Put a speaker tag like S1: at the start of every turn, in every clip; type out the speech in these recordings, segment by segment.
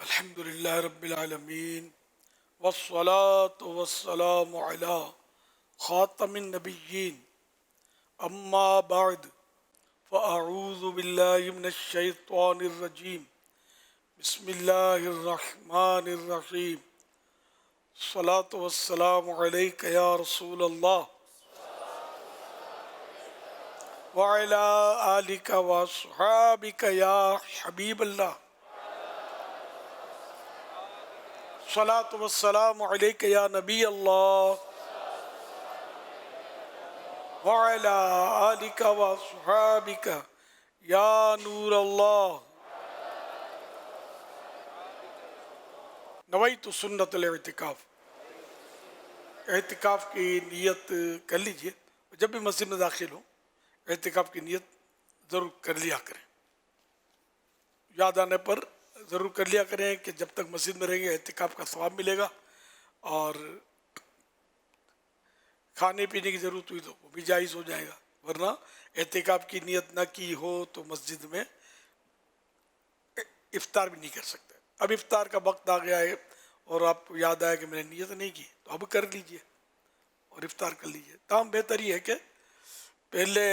S1: الحمد لله رب العالمين والصلاة والسلام على خاتم النبيين أما بعد فأعوذ بالله من الشيطان الرجيم بسم الله الرحمن الرحيم الصلاة والسلام عليك يا رسول الله وعلى آلك وأصحابك يا حبيب الله الصلاة والسلام عليك يا نبي الله وعلى آلك وأصحابك يا نور الله نویت سنت الاعتکاف. اعتکاف کی نیت کر لیجئے. جب بھی مسجد میں داخل ہو اعتکاف کی نیت ضرور کر لیا کریں. یاد آنے پر ضرور کر لیا کریں کہ جب تک مسجد میں رہیں گے اعتکاف کا ثواب ملے گا، اور کھانے پینے کی ضرورت ہوئی تو وہ بھی جائز ہو جائے گا، ورنہ اعتکاف کی نیت نہ کی ہو تو مسجد میں افطار بھی نہیں کر سکتے. اب افطار کا وقت آ گیا ہے اور آپ کو یاد آیا کہ میں نے نیت نہیں کی تو اب کر لیجئے اور افطار کر لیجئے. تاہم بہتر یہ ہے کہ پہلے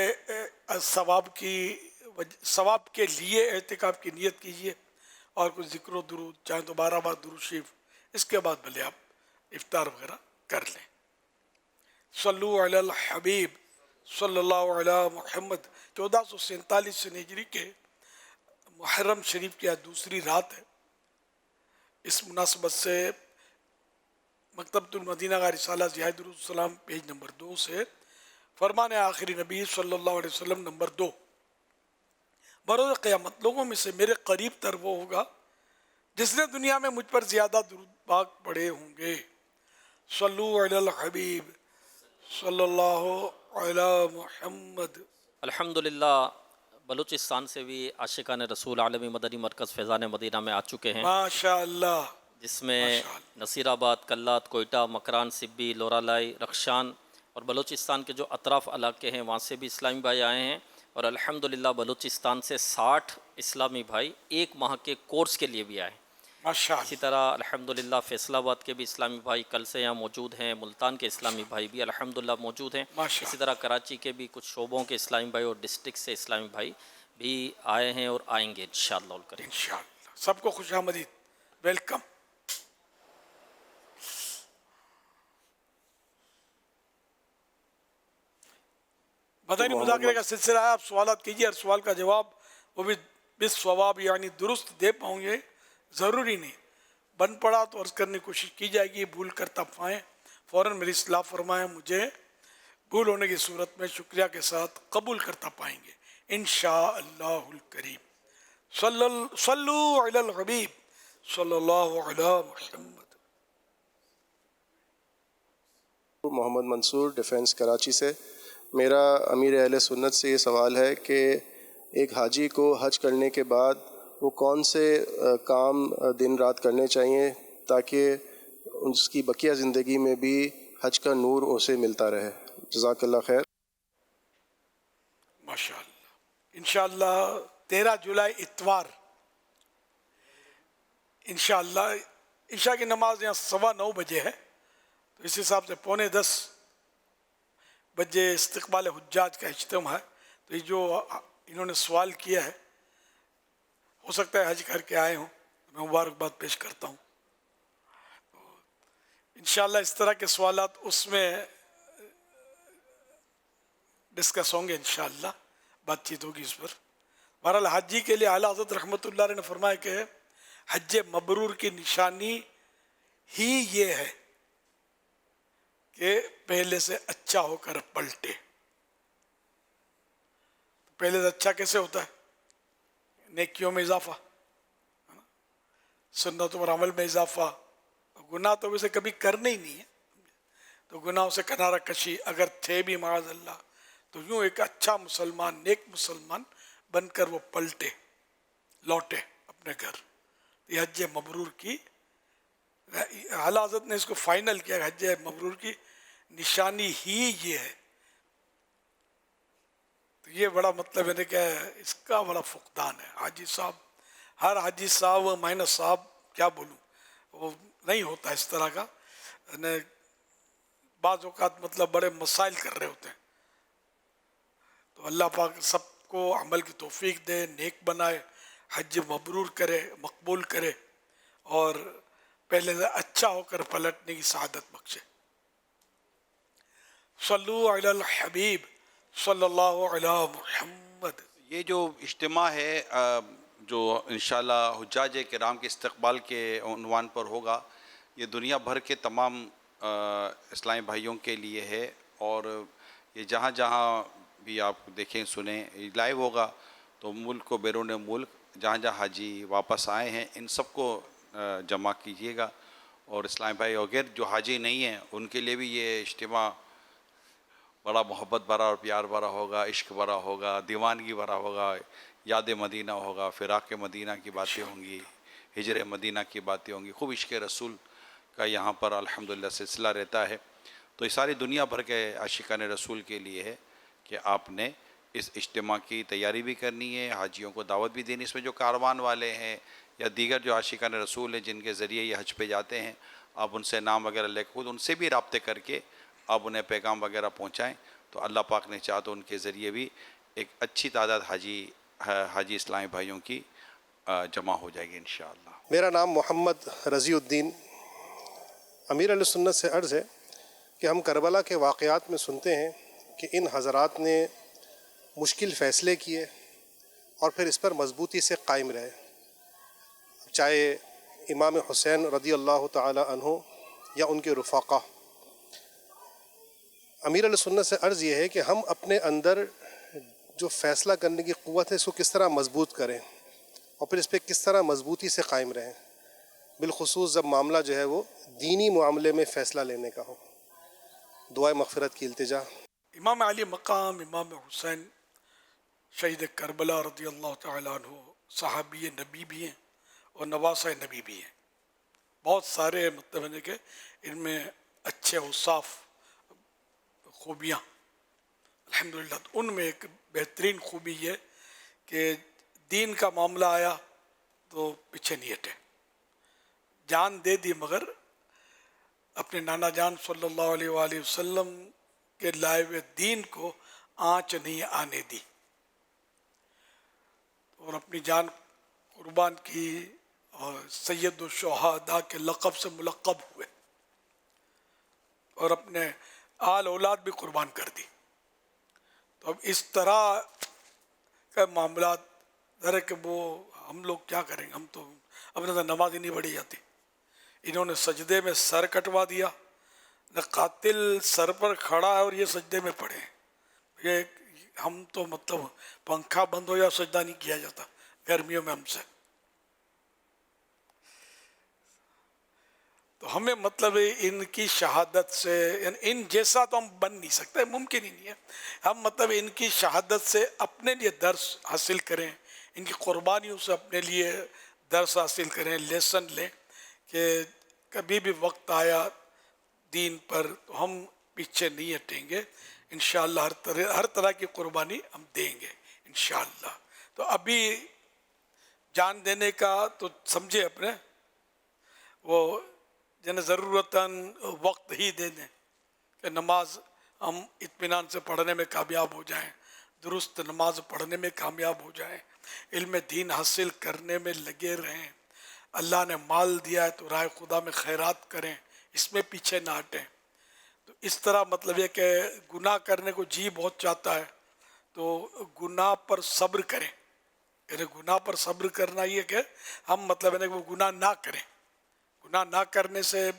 S1: ثواب کے لیے اعتکاف کی نیت کیجئے اور کچھ ذکر و درود، چاہے تو 12 بار درود شریف، اس کے بعد بھلے آپ افطار وغیرہ کر لیں. صلو علی الحبیب صلی اللہ علی محمد. 1447 ہجری کے محرم شریف کی آج دوسری رات ہے. اس مناسبت سے مکتبۃ المدینہ کا رسالہ ضیاء درود السلام پیج نمبر 2 سے فرمان آخری نبی صلی اللہ علیہ وسلم نمبر 2. بروز قیامت لوگوں میں سے میرے قریب تر وہ ہوگا جس نے دنیا میں مجھ پر زیادہ درود پاک پڑھے ہوں گے. صلو علی الحبیب صلی اللہ علی محمد.
S2: الحمدللہ بلوچستان سے بھی عاشقان رسول عالمی مدنی مرکز فیضان مدینہ میں آ چکے ہیں،
S1: ماشاءاللہ،
S2: جس میں نصیر آباد، کلات، کوئٹہ، مکران، سبی، لورالائی، رخشان اور بلوچستان کے جو اطراف علاقے ہیں وہاں سے بھی اسلامی بھائی آئے ہیں. اور الحمدللہ بلوچستان سے 60 اسلامی بھائی ایک ماہ کے کورس کے لیے بھی آئے. اسی طرح الحمدللہ فیصل آباد کے بھی اسلامی بھائی کل سے یہاں موجود ہیں، ملتان کے اسلامی بھائی بھی الحمدللہ موجود ہیں. اسی طرح کراچی کے بھی کچھ شعبوں کے اسلامی بھائی اور ڈسٹرکٹ سے اسلامی بھائی بھی آئے ہیں اور آئیں گے انشاءاللہ الکریم.
S1: انشاءاللہ سب کو خوش آمدید، ویلکم. مدنی مذاکرے کا سلسلہ ہے. آپ سوالات کیجیے، ہر سوال کا جواب وہ بھی بالصواب یعنی درست دے پاؤں گے. ضروری نہیں، بن پڑا تو عرض کرنے کی کوشش کی جائے گی. بھول کرتا پائیں فوراً میری اصلاح فرمائیں. مجھے بھول ہونے کی صورت میں شکریہ کے ساتھ قبول کرتا پائیں گے انشاءاللہ الکریم. صلو علی الحبیب صلی اللہ علی محمد.
S3: محمد منصور ڈیفنس کراچی سے. میرا امیر اہل سنت سے یہ سوال ہے کہ ایک حاجی کو حج کرنے کے بعد وہ کون سے کام دن رات کرنے چاہیے تاکہ اس کی بقیہ زندگی میں بھی حج کا نور اسے ملتا رہے؟ جزاک اللہ خیر.
S1: ماشاءاللہ. انشاءاللہ 13 جولائی اتوار انشاءاللہ عشاء کی نماز یہاں 9:15 بجے ہے، تو اس حساب سے 9:45 بجے استقبال حجاج کا اجتماع ہے. تو یہ جو انہوں نے سوال کیا ہے ہو سکتا ہے حج کر کے آئے ہوں، میں مبارکباد پیش کرتا ہوں. انشاءاللہ اس طرح کے سوالات اس میں ڈسکس ہوں گے، انشاءاللہ بات چیت ہوگی اس پر. بہرحال حاجی کے لیے اعلیٰ حضرت رحمۃ اللہ علیہ نے فرمایا کہ حج مبرور کی نشانی ہی یہ ہے کہ پہلے سے اچھا ہو کر پلٹے. پہلے سے اچھا کیسے ہوتا ہے؟ نیکیوں میں اضافہ، سنتوں پر عمل میں اضافہ. گناہ تو ویسے کبھی کرنے ہی نہیں ہے، تو گناہوں سے کنارہ کشی اگر تھے بھی معاذ اللہ تو یوں ایک اچھا مسلمان، نیک مسلمان بن کر وہ پلٹے، لوٹے اپنے گھر. یہ حج مبرور کی اعلیٰ حضرت نے اس کو فائنل کیا. حج مبرور کی نشانی ہی یہ ہے. تو یہ بڑا مطلب ہے کہ اس کا بڑا فقدان ہے. حاجی صاحب، ہر حاجی صاحب و مائنہ صاحب کیا بولوں، وہ نہیں ہوتا اس طرح کا. یعنی بعض اوقات مطلب بڑے مسائل کر رہے ہوتے ہیں. تو اللہ پاک سب کو عمل کی توفیق دے، نیک بنائے، حج مبرور کرے، مقبول کرے، اور پہلے سے اچھا ہو کر پلٹنے کی سعادت بخشے. صلو علی الحبیب صلی اللہ علی محمد.
S4: یہ جو اجتماع ہے جو انشاءاللہ حجاج کرام کے استقبال کے عنوان پر ہوگا، یہ دنیا بھر کے تمام اسلامی بھائیوں کے لیے ہے، اور یہ جہاں جہاں بھی آپ دیکھیں سنیں یہ لائیو ہوگا. تو ملک و بیرون ملک جہاں جہاں حاجی واپس آئے ہیں ان سب کو جمع کیجیے گا. اور اسلامی بھائی وغیرہ جو حاجی نہیں ہیں ان کے لیے بھی یہ اجتماع بڑا محبت بھرا اور پیار بھرا ہوگا، عشق بھرا ہوگا، دیوانگی بھرا ہوگا، یاد مدینہ ہوگا، فراق مدینہ کی باتیں ہوں گی، ہجر مدینہ کی باتیں ہوں گی، خوب عشق رسول کا یہاں پر الحمدللہ سلسلہ رہتا ہے. تو یہ ساری دنیا بھر کے عاشقان رسول کے لیے ہے کہ آپ نے اس اجتماع کی تیاری بھی کرنی ہے، حاجیوں کو دعوت بھی دینی. اس میں جو کاروان والے ہیں یا دیگر جو عاشقان رسول ہیں جن کے ذریعے یہ حج پہ جاتے ہیں، آپ ان سے نام وغیرہ لے کے خود ان سے بھی رابطے کر کے آپ انہیں پیغام وغیرہ پہنچائیں. تو اللہ پاک نے چاہا تو ان کے ذریعے بھی ایک اچھی تعداد حاجی اسلامی بھائیوں کی جمع ہو جائے گی انشاءاللہ.
S3: میرا نام محمد رضی الدین. امیر علیہ سنت سے عرض ہے کہ ہم کربلا کے واقعات میں سنتے ہیں کہ ان حضرات نے مشکل فیصلے کیے اور پھر اس پر مضبوطی سے قائم رہے. چاہے امام حسین رضی اللہ تعالی عنہ یا ان کے رفقا. امیر علیہ سنت سے عرض یہ ہے کہ ہم اپنے اندر جو فیصلہ کرنے کی قوت ہے اس کو کس طرح مضبوط کریں اور پھر اس پہ کس طرح مضبوطی سے قائم رہیں، بالخصوص جب معاملہ جو ہے وہ دینی معاملے میں فیصلہ لینے کا ہو. دعائے مغفرت کی التجا.
S1: امام علی مقام امام حسین شہید کربلا رضی اللہ تعالیٰ عنہ صحابی نبی بھی ہیں اور نواسہ نبی بھی ہیں. بہت سارے مطلب ہے کہ ان میں اچھے اوصاف خوبیاں الحمدللہ. ان میں ایک بہترین خوبی یہ کہ دین کا معاملہ آیا تو پیچھے نہیں ہٹے، جان دے دی مگر اپنے نانا جان صلی اللہ علیہ وآلہ وسلم کے لائے ہوئے دین کو آنچ نہیں آنے دی، اور اپنی جان قربان کی اور سید الشہداء کے لقب سے ملقب ہوئے اور اپنے آل اولاد بھی قربان کر دی. تو اب اس طرح کا معاملات ذرا کہ وہ ہم لوگ کیا کریں گے، ہم تو اپنے تو نماز ہی نہیں پڑھی جاتی. انہوں نے سجدے میں سر کٹوا دیا، نہ قاتل سر پر کھڑا ہے اور یہ سجدے میں پڑے ہیں. یہ ہم تو مطلب پنکھا بند ہو یا سجدہ نہیں کیا جاتا گرمیوں میں ہم سے. تو ہمیں مطلب ان کی شہادت سے ان جیسا تو ہم بن نہیں سکتے، ممکن ہی نہیں ہے. ہم مطلب ان کی شہادت سے اپنے لیے درس حاصل کریں، ان کی قربانیوں سے اپنے لیے درس حاصل کریں، لیسن لیں کہ کبھی بھی وقت آیا دین پر تو ہم پیچھے نہیں ہٹیں گے. انشاءاللہ ہر طرح کی قربانی ہم دیں گے انشاءاللہ. تو ابھی جان دینے کا تو سمجھے اپنے وہ جنہیں ضرورتاً وقت ہی دے دیں کہ نماز ہم اطمینان سے پڑھنے میں کامیاب ہو جائیں، درست نماز پڑھنے میں کامیاب ہو جائیں، علم دین حاصل کرنے میں لگے رہیں. اللہ نے مال دیا ہے تو راہ خدا میں خیرات کریں، اس میں پیچھے نہ ہٹیں. تو اس طرح مطلب یہ کہ گناہ کرنے کو جی بہت چاہتا ہے تو گناہ پر صبر کریں. یعنی گناہ پر صبر کرنا یہ کہ ہم مطلب ہے کہ وہ گناہ نہ کریں. گناہ نہ کرنے سے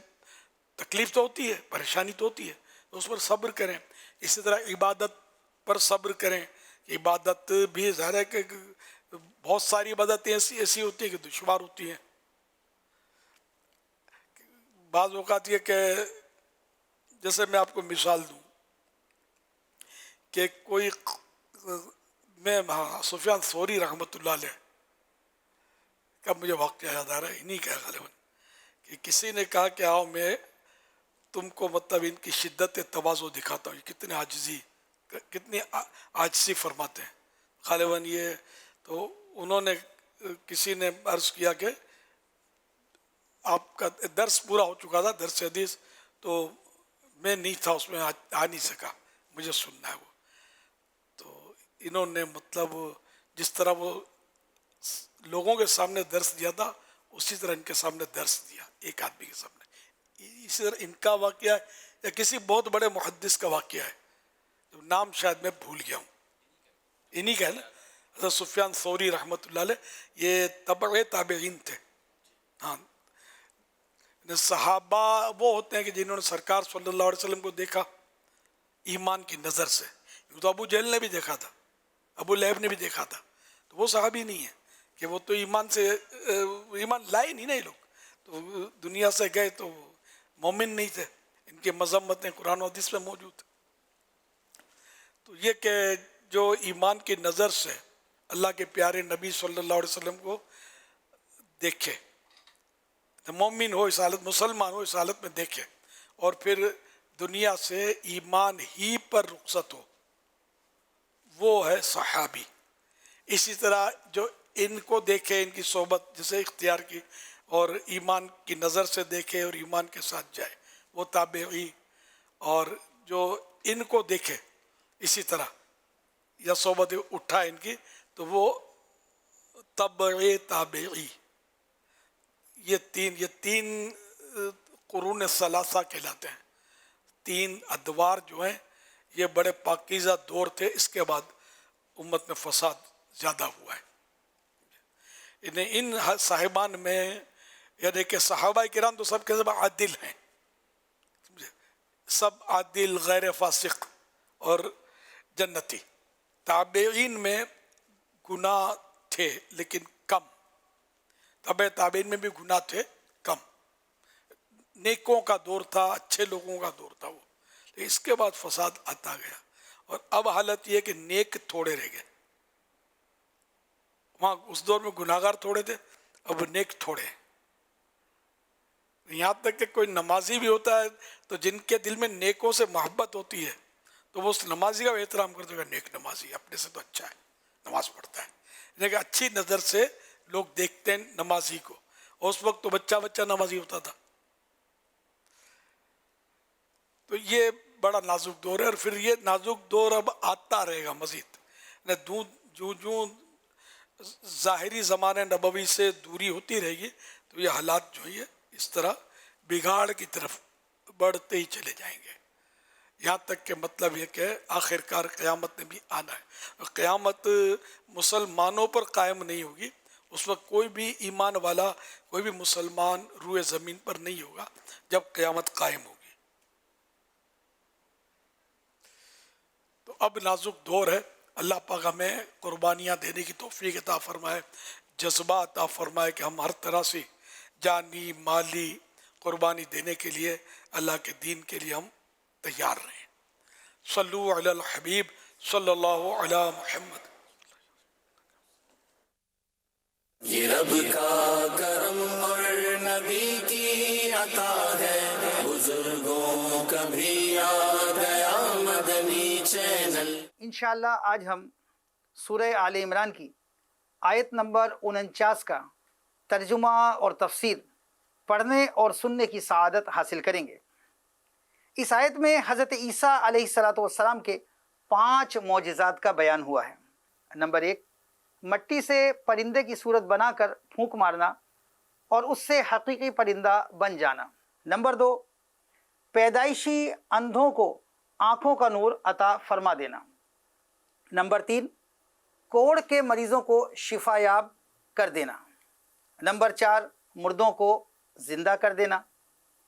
S1: تکلیف تو ہوتی ہے، پریشانی تو ہوتی ہے، تو اس پر صبر کریں. اسی طرح عبادت پر صبر کریں. عبادت بھی ظاہر ہے کہ بہت ساری عبادتیں ایسی ہوتی ہیں کہ دشوار ہوتی ہیں. بعض اوقات یہ کہ جیسے میں آپ کو مثال دوں کہ کوئی میں سفیان ثوری رحمۃ اللہ علیہ کا مجھے واقعہ یاد آ رہا ہے، انہی کا غالباً، کہ کسی نے کہا کہ آؤ میں تم کو مطلب ان کی شدت تواضع دکھاتا ہوں، کتنی عاجزی فرماتے ہیں. غالباً یہ تو انہوں نے کسی نے عرض کیا کہ آپ کا درس پورا ہو چکا تھا، درس حدیث، تو میں نہیں تھا اس میں، آ نہیں سکا، مجھے سننا ہے وہ. تو انہوں نے مطلب جس طرح وہ لوگوں کے سامنے درس دیا تھا اسی طرح ان کے سامنے درس دیا، ایک آدمی کے سامنے. اسی طرح ان کا واقعہ ہے یا کسی بہت بڑے محدث کا واقعہ ہے، جو نام شاید میں بھول گیا ہوں، انہی کا ہے نا، حضرت سفیان ثوری رحمۃ اللہ علیہ، یہ تبع تابعین تھے. ہاں، صحابہ وہ ہوتے ہیں کہ جنہوں نے سرکار صلی اللہ علیہ وسلم کو دیکھا ایمان کی نظر سے. تو ابو جہل نے بھی دیکھا تھا، ابو لہب نے بھی دیکھا تھا، تو وہ صحابی نہیں ہے کہ وہ تو ایمان سے ایمان لائے نہیں نا یہ لوگ، تو دنیا سے گئے تو مومن نہیں تھے. ان کی مذمتیں قرآن و حدیث میں موجود. تو یہ کہ جو ایمان کی نظر سے اللہ کے پیارے نبی صلی اللہ علیہ وسلم کو دیکھے، مومن ہو اس حالت، مسلمان ہو اس حالت میں دیکھے، اور پھر دنیا سے ایمان ہی پر رخصت ہو، وہ ہے صحابی. اسی طرح جو ان کو دیکھے، ان کی صحبت جسے اختیار کی اور ایمان کی نظر سے دیکھے اور ایمان کے ساتھ جائے، وہ تابعی. اور جو ان کو دیکھے اسی طرح یا صحبت اٹھا ان کی، تو وہ تبع تابعی. یہ تین قرون ثلاثہ کہلاتے ہیں. تین ادوار جو ہیں یہ بڑے پاکیزہ دور تھے. اس کے بعد امت میں فساد زیادہ ہوا ہے. ان صاحبان میں یعنی کہ صحابہ کرام تو سب کے سب عادل ہیں، سب عادل، غیر فاسق اور جنتی. تابعین میں گناہ تھے لیکن کم، تابعین میں بھی گناہ تھے کم. نیکوں کا دور تھا، اچھے لوگوں کا دور تھا وہ. اس کے بعد فساد آتا گیا، اور اب حالت یہ کہ نیک تھوڑے رہ گئے. وہاں اس دور میں گناہگار تھوڑے تھے، اب نیک تھوڑے. یہاں تک کہ کوئی نمازی بھی ہوتا ہے تو جن کے دل میں نیکوں سے محبت ہوتی ہے تو وہ اس نمازی کا احترام کرتے ہیں، نیک نمازی اپنے سے تو اچھا ہے، نماز پڑھتا ہے. لیکن اچھی نظر سے لوگ دیکھتے ہیں نمازی کو. اور اس وقت تو بچہ نمازی ہوتا تھا. تو یہ بڑا نازک دور ہے، اور پھر یہ نازک دور اب آتا رہے گا مزید. جو ظاہری زمانے نبوی سے دوری ہوتی رہے گی تو یہ حالات جو ہے اس طرح بگاڑ کی طرف بڑھتے ہی چلے جائیں گے، یہاں تک کہ مطلب یہ کہ آخر کار قیامت نے بھی آنا ہے. اور قیامت مسلمانوں پر قائم نہیں ہوگی. اس وقت کوئی بھی ایمان والا، کوئی بھی مسلمان روئے زمین پر نہیں ہوگا جب قیامت قائم ہوگی. تو اب نازک دور ہے. اللہ پاک ہمیں قربانیاں دینے کی توفیق عطا فرمائے، جذبہ عطا فرمائے کہ ہم ہر طرح سے جانی مالی قربانی دینے کے لیے، اللہ کے دین کے لیے ہم تیار رہیں. صلو علی الحبیب صلی اللہ علی محمد.
S5: یہ رب کا کرم اور نبی کی عطا ہے، بزرگوں کا بھی آ گیا مدنی چینل.
S6: انشاءاللہ آج ہم سورہ آل عمران کی آیت نمبر 49 کا ترجمہ اور تفسیر پڑھنے اور سننے کی سعادت حاصل کریں گے. اس آیت میں حضرت عیسیٰ علیہ السلام کے 5 معجزات کا بیان ہوا ہے. نمبر 1، مٹی سے پرندے کی صورت بنا کر پھونک مارنا اور اس سے حقیقی پرندہ بن جانا. نمبر 2، پیدائشی اندھوں کو آنکھوں کا نور عطا فرما دینا. نمبر 3، کوڑ کے مریضوں کو شفا یاب کر دینا. نمبر 4، مردوں کو زندہ کر دینا.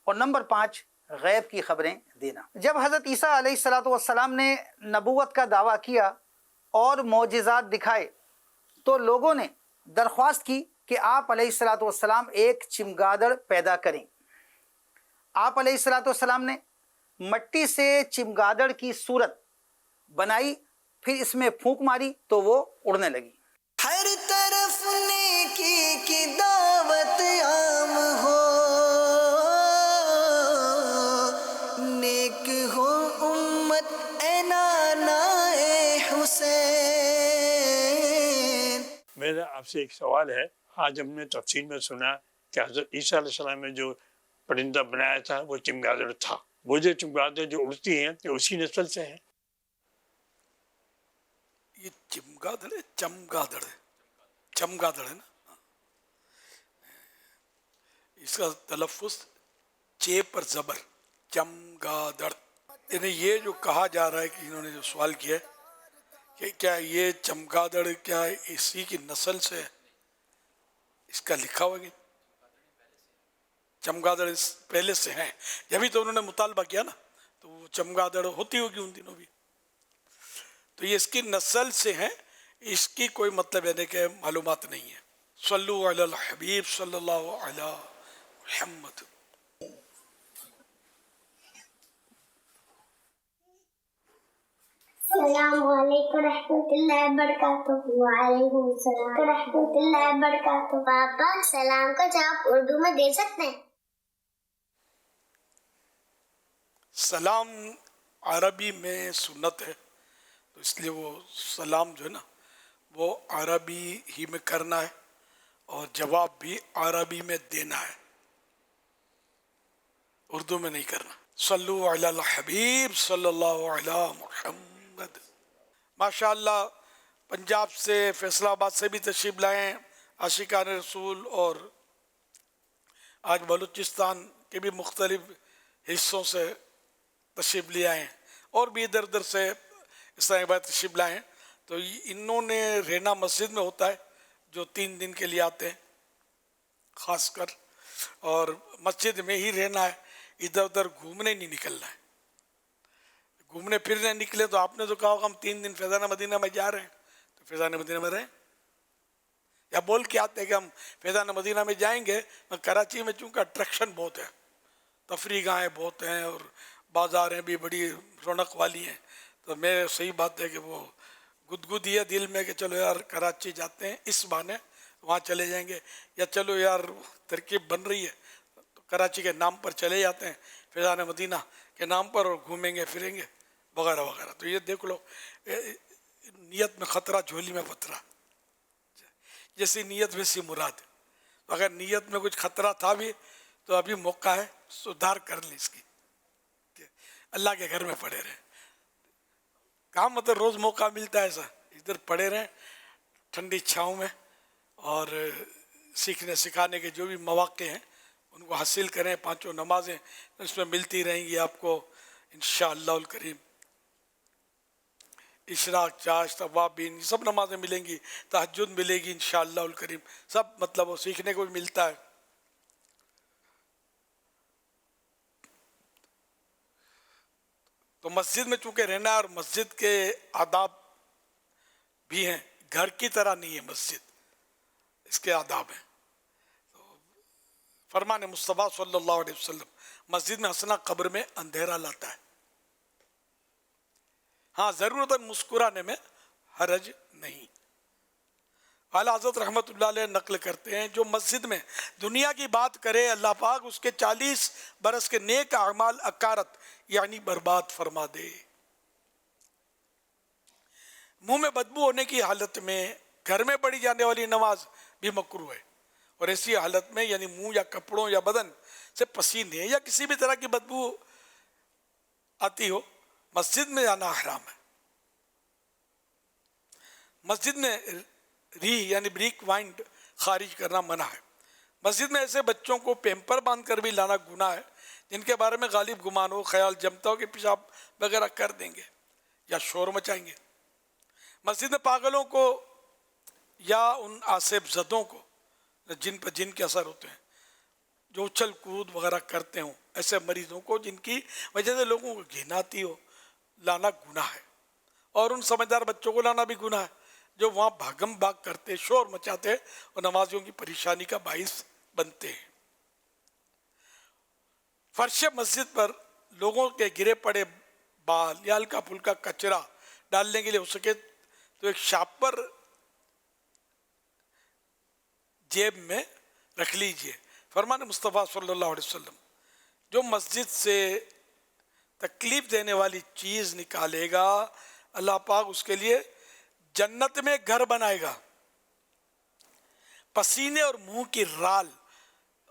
S6: اور نمبر 5، غیب کی خبریں دینا. جب حضرت عیسیٰ علیہ السلام نے نبوت کا دعویٰ کیا اور معجزات دکھائے تو لوگوں نے درخواست کی کہ آپ علیہ السلام ایک چمگادڑ پیدا کریں. آپ علیہ السلام نے مٹی سے چمگادڑ کی صورت بنائی، پھر اس میں پھونک ماری تو وہ اڑنے لگی.
S5: ہر طرف نیکی کی دعوت عام ہو، نیک ہو امت اے نانا اے حسین.
S7: میرا آپ سے ایک سوال ہے. آج ہم نے تفسیر میں سنا کہ حضرت عیسیٰ علیہ السلام نے جو پرندہ بنایا تھا وہ چمگادڑ تھا. وہ جو چمگادڑ جو اڑتی ہیں یہ اسی نسل سے ہیں.
S1: یہ چمگادڑ ہے چمگادڑ ہے چمگادڑ ہے نا. اس کا تلفظ چے پر زبر چمگادڑ. یعنی یہ جو کہا جا رہا ہے کہ انہوں نے جو سوال کیا ہے کہ کیا یہ چمگادڑ کیا اسی کی نسل سے ہے, اس کا لکھا ہوا کہ چمگادڑ پہلے سے ہیں, جبھی تو انہوں نے مطالبہ کیا نا, تو وہ چمگادڑ ہوتی ہوگی ان دنوں بھی, تو یہ اس کی نسل سے ہیں. اس کی کوئی مطلب یعنی کہ معلومات نہیں ہے. صلو علی الحبیب صلی اللہ علی محمد.
S8: السلام علیکم رحمۃ اللہ وبرکاتہ. وعلیکم السلام رحمۃ اللہ وبرکاتہ. پاپا سلام کا جواب اردو میں دے سکتے ہیں؟
S1: سلام عربی میں سنت ہے, تو اس لیے وہ سلام جو ہے نا وہ عربی ہی میں کرنا ہے اور جواب بھی عربی میں دینا ہے, اردو میں نہیں کرنا. صلو علی الحبیب صلی اللہ علی محمد. ماشاءاللہ پنجاب سے فیصل آباد سے بھی تشریف لائے ہیں عاشقان رسول, اور آج بلوچستان کے بھی مختلف حصوں سے تشریف لے آئے ہیں, اور بھی ادھر ادھر سے اسلام آباد تشریف لائے ہیں. تو انہوں نے رہنا مسجد میں ہوتا ہے, جو 3 دن کے لیے آتے ہیں خاص کر, اور مسجد میں ہی رہنا ہے, ادھر ادھر گھومنے نہیں نکلنا ہے. گھومنے پھرنے نکلے تو آپ نے تو کہا ہوگا ہم 3 دن فیضان مدینہ میں جا رہے ہیں, تو فیضان مدینہ میں رہیں, یا بول کے آتے ہیں کہ ہم فیضان مدینہ میں جائیں گے. کراچی میں چونکہ اٹریکشن بہت ہے, تفریح گاہیں بہت ہیں, اور بازاریں بھی بڑی رونق والی ہیں, تو میں صحیح بات ہے کہ وہ گدگدی ہے دل میں کہ چلو یار کراچی جاتے ہیں, اس بہانے وہاں چلے جائیں گے, یا چلو یار ترکیب بن رہی ہے تو کراچی کے نام پر چلے جاتے ہیں فیضان مدینہ کے نام پر, اور گھومیں گے پھریں گے وغیرہ وغیرہ. تو یہ دیکھ لو نیت میں خطرہ جھولی میں پتھرا, جیسی نیت ویسی مراد. اگر نیت میں کچھ خطرہ تھا بھی تو ابھی موقع ہے سدھار کر لیں اس کی, اللہ کے گھر میں پڑے رہیں. کام مطلب روز موقع ملتا ہے ایسا, ادھر پڑے رہیں ٹھنڈی چھاؤں میں, اور سیکھنے سکھانے کے جو بھی مواقع ہیں ان کو حاصل کریں. 5 نمازیں اس میں ملتی رہیں گی آپ کو انشاءاللہ الکریم. اشراق, چاشت, اوابین, یہ سب نمازیں ملیں گی, تہجد ملے گی انشاءاللہ الکریم, سب مطلب وہ سیکھنے کو بھی ملتا ہے. تو مسجد میں چونکہ رہنا ہے, اور مسجد کے آداب بھی ہیں, گھر کی طرح نہیں ہے مسجد, اس کے آداب ہیں. تو فرمان مصطفیٰ صلی اللہ علیہ وسلم, مسجد میں ہنسنا قبر میں اندھیرا لاتا ہے. ہاں ضرورت مسکرانے میں حرج نہیں. اعلیٰ حضرت رحمۃ اللہ علیہ نقل کرتے ہیں جو مسجد میں دنیا کی بات کرے اللہ پاک اس کے 40 برس کے نیک اعمال اکارت یعنی برباد فرما دے. منہ میں بدبو ہونے کی حالت میں گھر میں پڑھی جانے والی نماز بھی مکروہ ہے, اور ایسی حالت میں یعنی منہ یا کپڑوں یا بدن سے پسینے یا کسی بھی طرح کی بدبو آتی ہو مسجد میں جانا حرام ہے. مسجد میں ری یعنی بریک وائنڈ خارج کرنا منع ہے. مسجد میں ایسے بچوں کو پیمپر باندھ کر بھی لانا گناہ ہے جن کے بارے میں غالب گمان ہو, خیال جمتا ہو کہ پیشاب وغیرہ کر دیں گے یا شور مچائیں گے. مسجد میں پاگلوں کو یا ان آصف زدوں کو جن پر جن کے اثر ہوتے ہیں جو اچھل کود وغیرہ کرتے ہوں, ایسے مریضوں کو جن کی وجہ سے لوگوں کو گھن آتی ہو, لانا گناہ ہے. اور ان سمجھدار بچوں کو لانا بھی گناہ ہے جو وہاں بھاگم بھاگ کرتے, شور مچاتے اور نمازیوں کی پریشانی کا باعث بنتے ہیں. فرش مسجد پر لوگوں کے گرے پڑے بال یا ہلکا پھلکا کچرا ڈالنے کے لیے ہو سکے تو ایک شاپر جیب میں رکھ لیجئے. فرمان مصطفیٰ صلی اللہ علیہ وسلم جو مسجد سے تکلیف دینے والی چیز نکالے گا اللہ پاک اس کے لیے جنت میں گھر بنائے گا. پسینے اور منہ کی رال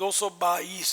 S1: 222।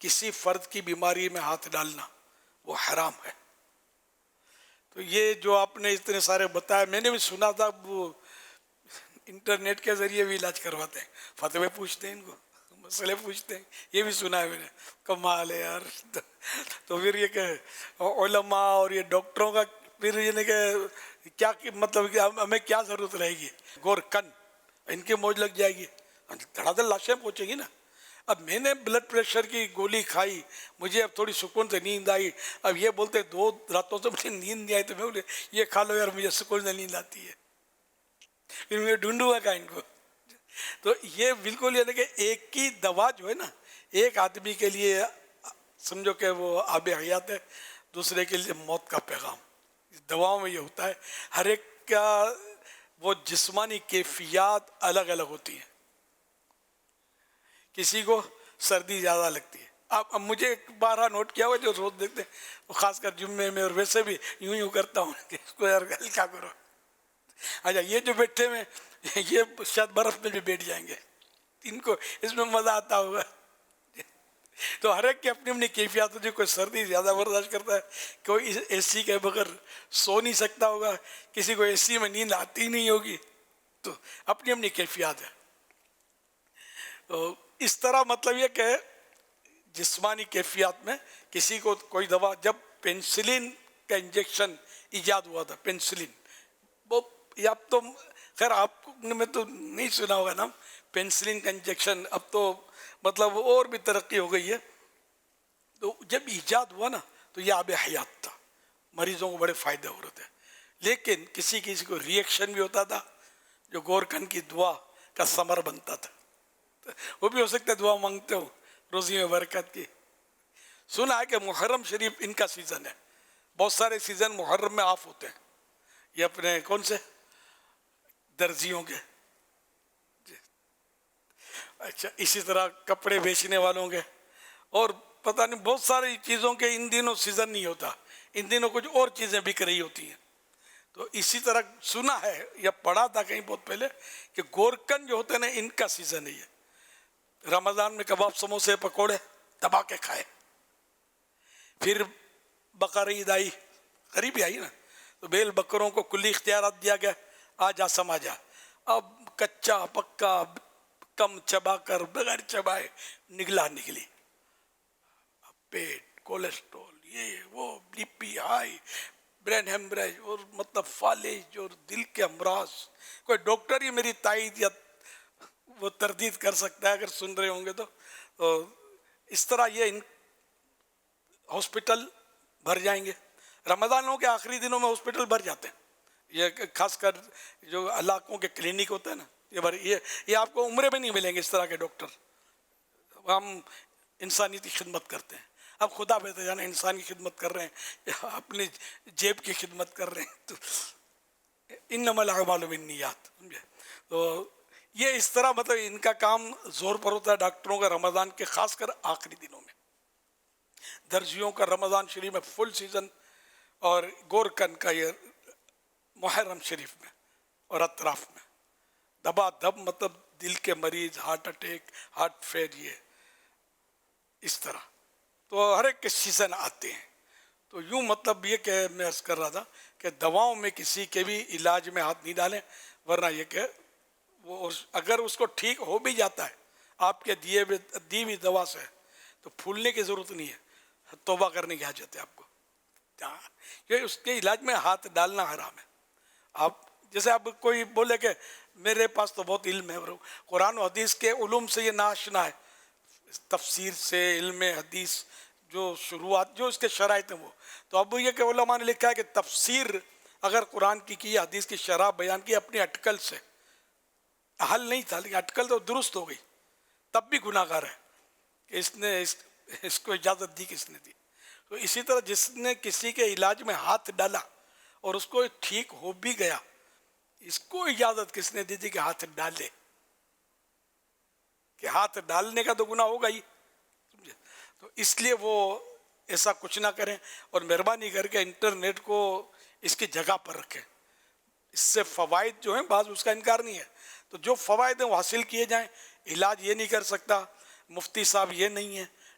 S1: کسی فرد کی بیماری میں ہاتھ ڈالنا وہ حرام ہے. تو یہ جو آپ نے اتنے سارے بتایا، میں نے بھی سنا تھا وہ انٹرنیٹ کے ذریعے بھی علاج کرواتے ہیں، فتوے پوچھتے ہیں، ان کو مسئلے پوچھتے ہیں، یہ بھی سنا ہے میں نے. کمال ہے یار. تو پھر یہ کہ علماء اور یہ ڈاکٹروں کا پھر یہ نہیں کہ کیا مطلب کہ ہمیں کیا ضرورت رہے گی؟ گورکن ان کی موج لگ جائے گی، دھڑا دھڑ لاشیں پہنچیں گی نا. اب میں نے بلڈ پریشر کی گولی کھائی، مجھے اب تھوڑی سکون سے نیند آئی. اب یہ بولتے 2 راتوں سے مجھے نیند نہیں آئی، تو میں بولے یہ کھا لو یار، مجھے سکون سے نیند آتی ہے. پھر میں ڈھونڈوں گا ان کو. تو یہ بالکل یہ کہ ایک کی دوا جو ہے نا، ایک آدمی کے لیے سمجھو کہ وہ آب حیات ہے، دوسرے کے لیے موت کا پیغام. دواؤں میں یہ ہوتا ہے، ہر ایک کا وہ جسمانی کیفیات الگ الگ ہوتی ہیں. کسی کو سردی زیادہ لگتی ہے. اب مجھے ایک بارہ نوٹ کیا ہوا جو روز دیکھتے ہیں، خاص کر جمعے میں، اور ویسے بھی یوں کرتا ہوں کہ اس کو یار ہلکا کرو. اچھا یہ جو بیٹھے ہوئے یہ شاید برف میں بھی بیٹھ جائیں گے، ان کو اس میں مزہ آتا ہوگا. تو ہر ایک کی اپنی اپنی کیفیات ہوتی ہے. کوئی سردی زیادہ برداشت کرتا ہے، کوئی اے سی کے بغیر سو نہیں سکتا ہوگا، کسی کو اے سی میں نیند آتی نہیں ہوگی. تو اپنی اپنی کیفیات ہے. تو اس طرح مطلب یہ کہ جسمانی کیفیات میں کسی کو کوئی دوا، جب پینسلین کا انجیکشن ایجاد ہوا تھا، پینسلین، وہ اب تو خیر آپ نے تو نہیں سنا ہوگا نا پینسلین کا انجیکشن، اب تو مطلب اور بھی ترقی ہو گئی ہے. تو جب ایجاد ہوا نا تو یہ آب حیات تھا، مریضوں کو بڑے فائدے ہو رہے تھے. لیکن کسی کو ریئیکشن بھی ہوتا تھا جو گورکن کی دعا کا ثمر بنتا تھا. وہ بھی ہو سکتا ہے دعا مانگتے ہو روزی میں برکت کی. سنا ہے کہ محرم شریف ان کا سیزن ہے، بہت سارے سیزن محرم میں آف ہوتے ہیں. یہ اپنے کون سے درزیوں کے، اچھا اسی طرح کپڑے بیچنے والوں کے، اور پتہ نہیں بہت ساری چیزوں کے ان دنوں سیزن نہیں ہوتا، ان دنوں کچھ اور چیزیں بک رہی ہوتی ہیں. تو اسی طرح سنا ہے یا پڑھا تھا کہیں بہت پہلے کہ گورکن جو ہوتے ہیں نا ان کا سیزن ہے یہ. رمضان میں کباب، سموسے، پکوڑے دبا کے کھائے. پھر بقر عید آئی، قریبی آئی نا، تو بیل بکروں کو کلی اختیارات دیا گیا، آ جا سما جا. اب کچا پکا کم چبا کر بغیر چبائے نکلی. پیٹ، کولیسٹرول، یہ وہ، B P high, brain haemorrhage, اور مطلب فالج اور دل کے امراض. کوئی ڈاکٹر ہی میری تائید یا وہ تردید کر سکتا ہے اگر سن رہے ہوں گے تو. اس طرح یہ ہاسپٹل بھر جائیں گے. رمضانوں کے آخری دنوں میں ہاسپٹل بھر جاتے ہیں. یہ خاص کر جو علاقوں کے کلینک ہوتے ہیں نا، یہ آپ کو عمرے میں نہیں ملیں گے اس طرح کے ڈاکٹر. ہم انسانیت کی خدمت کرتے ہیں. اب خدا بہتر جانا انسان کی خدمت کر رہے ہیں یا اپنی جیب کی خدمت کر رہے ہیں. تو انما الاعمال بالنیات، سمجھے. تو یہ اس طرح مطلب ان کا کام زور پر ہوتا ہے ڈاکٹروں کا رمضان کے خاص کر آخری دنوں میں. درزیوں کا رمضان شریف میں فل سیزن، اور گورکن کا یہ محرم شریف میں اور اطراف میں دبا دب، مطلب دل کے مریض، ہارٹ اٹیک، ہارٹ فیلئر، اس طرح. تو ہر ایک کے سیزن آتے ہیں. تو یوں مطلب یہ کہ میں عرض کر رہا تھا کہ دواؤں میں کسی کے بھی علاج میں ہاتھ نہیں ڈالیں، ورنہ یہ کہ وہ اگر اس کو ٹھیک ہو بھی جاتا ہے آپ کے دی ہوئی دوا سے، تو پھولنے کی ضرورت نہیں ہے، توبہ کرنے کی حاجت ہے آپ کو. یہ اس کے علاج میں ہاتھ ڈالنا حرام ہے. آپ جیسے اب کوئی بولے کہ میرے پاس تو بہت علم ہے، قرآن و حدیث کے علوم سے یہ ناشنا ہے، تفسیر سے، علم حدیث جو شروعات جو اس کے شرائط ہیں وہ. تو اب یہ کہ علماء نے لکھا ہے کہ تفسیر اگر قرآن کی حدیث کی شرح بیان کی اپنی اٹکل سے، حل نہیں تھا لیکن اٹکل تو درست ہو گئی، تب بھی گناہ گار ہے کہ اس نے اس کو اجازت دی کس نے دی. تو اسی طرح جس نے کسی کے علاج میں ہاتھ ڈالا اور اس کو ٹھیک ہو بھی گیا، اس کو اجازت کس نے دی تھی کہ ہاتھ ڈالے؟ کہ ہاتھ ڈالنے کا تو گناہ ہوگا ہی، سمجھے. تو اس لیے وہ ایسا کچھ نہ کریں، اور مہربانی کر کے انٹرنیٹ کو اس کی جگہ پر رکھیں. اس سے فوائد جو ہیں بعض اس کا انکار نہیں ہے، تو جو فوائد ہیں وہ حاصل کیے جائیں. علاج یہ نہیں کر سکتا، مفتی صاحب یہ نہیں ہے،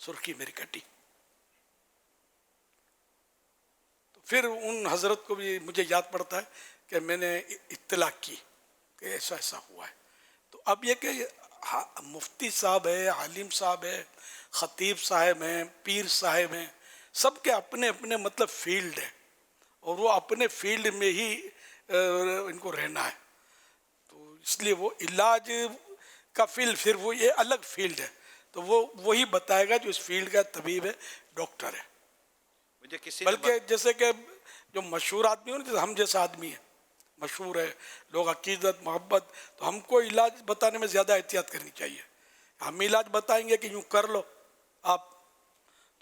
S1: سرخی میری کٹی. تو پھر ان حضرت کو بھی مجھے یاد پڑتا ہے کہ میں نے اطلاع کی کہ ایسا ایسا ہوا ہے. تو اب یہ کہ مفتی صاحب ہے، عالم صاحب ہے، خطیب صاحب ہیں، پیر صاحب ہیں، سب کے اپنے اپنے مطلب فیلڈ ہے، اور وہ اپنے فیلڈ میں ہی ان کو رہنا ہے. تو اس لیے وہ علاج کا فیلڈ پھر وہ یہ الگ فیلڈ ہے، تو وہ وہی بتائے گا جو اس فیلڈ کا طبیب ہے، ڈاکٹر ہے.
S4: مجھے کسی
S1: بلکہ جیسے کہ جو مشہور آدمی ہو نا، جیسے ہم جیسا آدمی ہے مشہور ہے، لوگ عقیدت محبت، تو ہم کو علاج بتانے میں زیادہ احتیاط کرنی چاہیے. ہم علاج بتائیں گے کہ یوں کر لو آپ،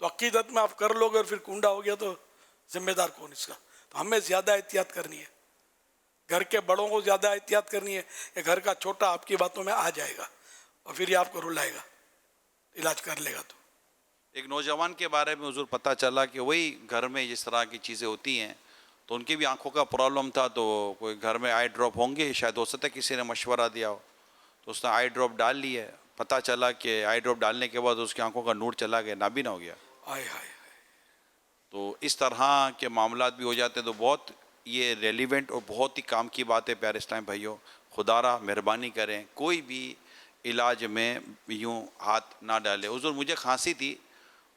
S1: تو عقیدت میں آپ کر لو گے اور پھر کنڈا ہو گیا تو ذمہ دار کون اس کا. تو ہمیں زیادہ احتیاط کرنی ہے، گھر کے بڑوں کو زیادہ احتیاط کرنی ہے کہ گھر کا چھوٹا آپ کی باتوں میں آ جائے گا اور پھر یہ آپ کو رلائے گا، علاج کر لے گا. تو
S4: ایک نوجوان کے بارے میں حضور پتہ چلا کہ وہی گھر میں جس طرح کی چیزیں ہوتی ہیں، تو ان کی بھی آنکھوں کا پرابلم تھا، تو کوئی گھر میں آئی ڈراپ ہوں گے، شاید ہو سکتا ہے کسی نے مشورہ دیا ہو، تو اس نے آئی ڈراپ ڈال لی ہے. پتہ چلا کہ آئی ڈراپ ڈالنے کے بعد اس کی آنکھوں کا نور چلا گیا، نابینا ہو گیا.
S1: آئے ہائے.
S4: تو اس طرح کے معاملات بھی ہو جاتے ہیں. تو بہت یہ ریلیونٹ اور بہت ہی کام کی بات ہے پیارے اسلام بھائیوں. خدا را مہربانی کریں کوئی بھی علاج میں یوں ہاتھ نہ ڈالے. حضور مجھے کھانسی تھی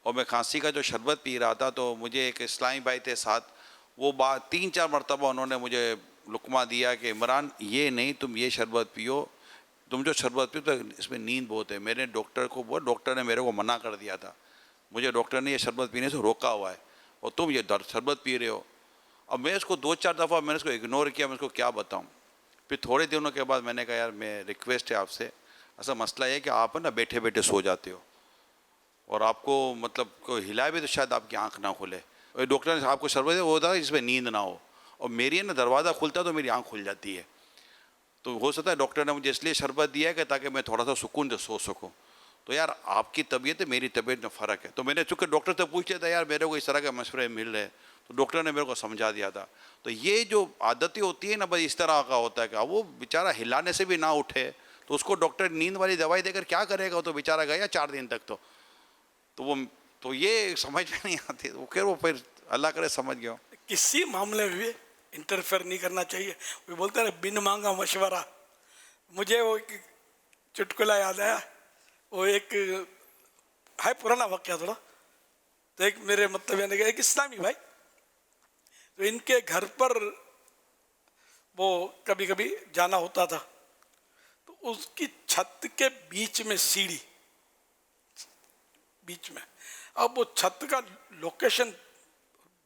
S4: اور میں کھانسی کا جو شربت پی رہا تھا، تو مجھے ایک اسلامی بھائی تھے ساتھ، وہ 3-4 مرتبہ انہوں نے مجھے لقمہ دیا کہ عمران یہ نہیں، تم یہ شربت پیو، تم جو شربت پیو تو اس میں نیند بہت ہے. میرے ڈاکٹر کو ڈاکٹر نے میرے کو منع کر دیا تھا، مجھے ڈاکٹر نے یہ شربت پینے سے روکا ہوا ہے، اور تم یہ شربت پی رہے ہو. اب میں اس کو 2-4 دفعہ میں نے اس کو اگنور کیا، میں اس کو کیا بتاؤں. پھر تھوڑے دنوں کے بعد میں نے کہا یار میں ریکویسٹ ہے آپ سے، ایسا مسئلہ ہے کہ آپ نا بیٹھے بیٹھے سو جاتے ہو، اور آپ کو مطلب کوئی ہلائے بھی تو شاید آپ کی آنکھ نہ کھلے. اور ڈاکٹر نے آپ کو شربت وہ تھا جس میں نیند نہ ہو، اور میری نا دروازہ کھلتا تو میری آنکھ کھل جاتی ہے. تو ہو سکتا ہے ڈاکٹر نے مجھے اس لیے شربت دیا ہے کہ تاکہ میں تھوڑا سا سکون سے سو سکوں. تو یار آپ کی طبیعت ہے، میری طبیعت میں فرق ہے. تو میں نے چونکہ ڈاکٹر سے پوچھ لیا تھا یار میرے کو اس طرح کے مشورے مل رہے ہیں، تو ڈاکٹر نے میرے کو سمجھا دیا تھا. تو یہ جو عادتیں ہوتی ہیں نا، بس اس طرح کا ہوتا ہے کہ وہ بیچارہ ہلانے سے بھی نہ اٹھے، تو اس کو ڈاکٹر نیند والی دوائی دے کر کیا کرے گا. تو بیچارہ گیا 4 دن تک. تو یہ سمجھ میں نہیں آتی. وہ پھر اللہ کرے سمجھ گیا.
S1: کسی معاملے میں بھی انٹرفیئر نہیں کرنا چاہیے. وہ بولتے ہیں بن مانگا مشورہ. مجھے وہ ایک چٹکلا یاد آیا، وہ ایک ہے پرانا واقعہ تھوڑا. تو ایک میرے مطلب یعنی کہ ایک اسلامی بھائی، تو ان کے گھر پر وہ کبھی کبھی جانا ہوتا تھا، تو اس کی چھت کے بیچ میں سیڑھی، بیچ میں، اب وہ چھت کا لوکیشن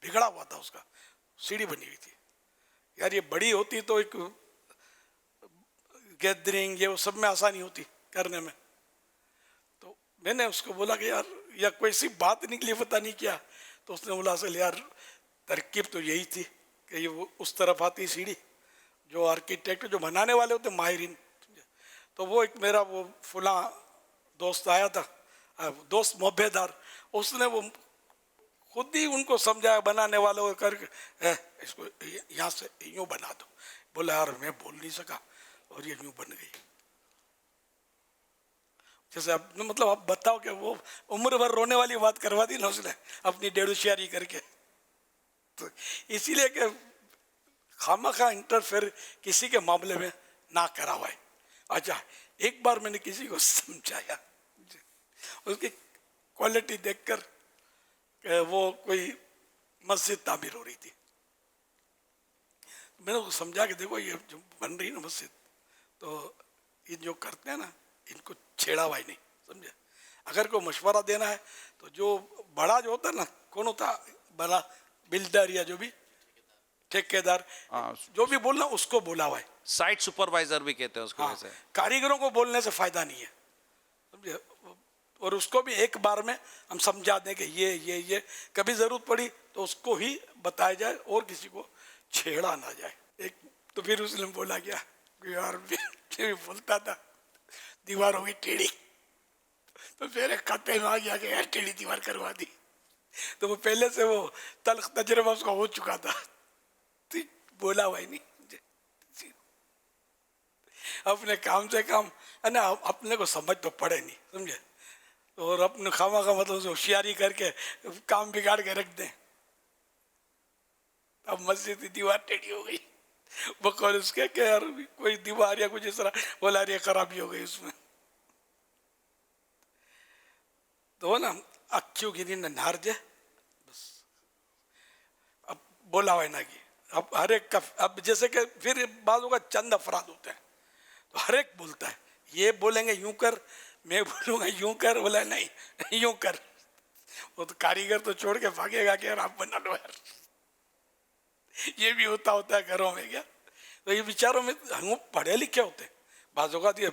S1: بگڑا ہوا تھا، اس کا سیڑھی بنی ہوئی تھی. یار یہ بڑی ہوتی تو ایک گیدرنگ یہ وہ سب میں آسانی ہوتی کرنے میں. تو میں نے اس کو بولا کہ یار یا کوئی سی بات نکلی پتہ نہیں کیا. تو اس نے بولا اصل یار ترکیب تو یہی تھی کہ یہ وہ اس طرف آتی سیڑھی، جو آرکیٹیکٹ جو بنانے والے ہوتے ماہرین. تو وہ ایک میرا وہ فلاں دوست آیا تھا، دوست محبت دار، اس نے وہ خود ہی ان کو سمجھایا بنانے والوں کر کے اس کو یہاں سے یوں بنا دو. بولا یار میں بول نہیں سکا اور یہ یوں بن گئی. جیسے اب مطلب آپ بتاؤ کہ وہ عمر بھر رونے والی بات کروا دی نا اس نے اپنی ڈیڑھ ہوشیاری کر کے. تو اسی لیے کہ خامخواہ انٹرفیئر کسی کے معاملے میں نہ کرا ہوا ہے. اچھا ایک بار میں نے کسی کو سمجھایا، اس کی کوالٹی دیکھ کر کہ وہ کوئی مسجد تعمیر ہو رہی تھی. میں نے اس کو سمجھا کہ دیکھو یہ جو بن رہی نا مسجد، تو یہ جو کرتے ہیں نا ان کو چھیڑا ہوا ہی نہیں، سمجھے. اگر کوئی مشورہ دینا ہے تو جو بڑا جو ہوتا ہے نا، کون ہوتا بڑا بلڈر یا جو بھی ٹھیکیدار، جو بھی بولنا اس کو بولا ہوا ہے.
S4: سائٹ سپروائزر بھی کہتے ہیں اس کو. ویسے
S1: کاریگروں کو بولنے سے فائدہ نہیں ہے، سمجھے. اور اس کو بھی ایک بار میں ہم سمجھا دیں کہ یہ کبھی ضرورت پڑی تو اس کو ہی بتایا جائے اور کسی کو چھیڑا نہ جائے. ایک تو پھر اس نے بولا کیا یار بھی بولتا تھا دیوار ہوگی ٹیڑھی، تو پھر ایک خطے میں آ گیا کہ یار ٹیڑھی دیوار کروا دی. تو وہ پہلے سے وہ تلخ تجربہ اس کا ہو چکا تھا، بولا ہوا ہی نہیں. اپنے کام سے کام اپنے کو سمجھ تو پڑے نہیں، سمجھے. اور اپنے خواہ کا مطلب سے ہوشیاری کر کے کام بگاڑ کے رکھ دیں. اب مسجد کی دیوار ٹیڑھی ہو گئی بقول اس کے کہ یار کوئی دیوار یا کچھ اس طرح بولا رہی خرابی ہو گئی اس میں. تو نا اکیو گیری نہ نہار جائے بس. اب بولا ہوئے نہ کی اب ہر ایک کا اب جیسے کہ پھر بعضوں کا چند افراد ہوتے ہیں تو ہر ایک بولتا ہے یہ بولیں گے یوں کر میں بولوں گا یوں کر بولا نہیں یوں کر. وہ تو کاریگر تو چھوڑ کے بھاگے گا کہ یار آپ بنا لو یار. یہ بھی ہوتا ہے گھروں میں کیا. تو یہ بیچاروں میں ہم پڑھے لکھے ہوتے ہیں بعض اوقات یہ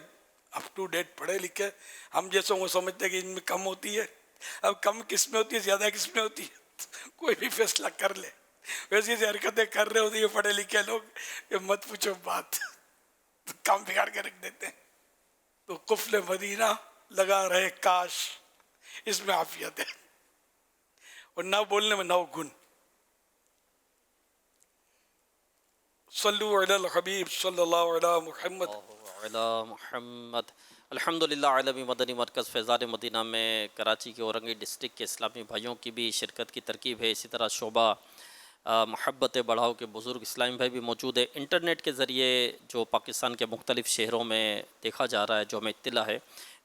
S1: اپ ٹو ڈیٹ پڑھے لکھے ہم جیسے وہ سمجھتے ہیں کہ ان میں کم ہوتی ہے. اب کم کس میں ہوتی ہے زیادہ کس میں ہوتی ہے کوئی بھی فیصلہ کر لے. ویسی سی حرکتیں کر رہے ہوتے ہیں پڑھے لکھے لوگ کہ مت پوچھو بات کام بگاڑ کے رکھ دیتے ہیں. تو قفل مدینہ لگا رہے کاش اس میں عافیت ہے اور نہ بولنے میں نہ گن. صلو علی الحبیب صلی اللہ علی محمد
S2: علی محمد. الحمدللہ عالمی مدنی مرکز فیضان مدینہ میں کراچی کے اورنگی ڈسٹرکٹ کے اسلامی بھائیوں کی بھی شرکت کی ترکیب ہے. اسی طرح شعبہ محبت بڑھاؤ کے بزرگ اسلامی بھائی بھی موجود ہے. انٹرنیٹ کے ذریعے جو پاکستان کے مختلف شہروں میں دیکھا جا رہا ہے جو ہمیں اطلاع ہے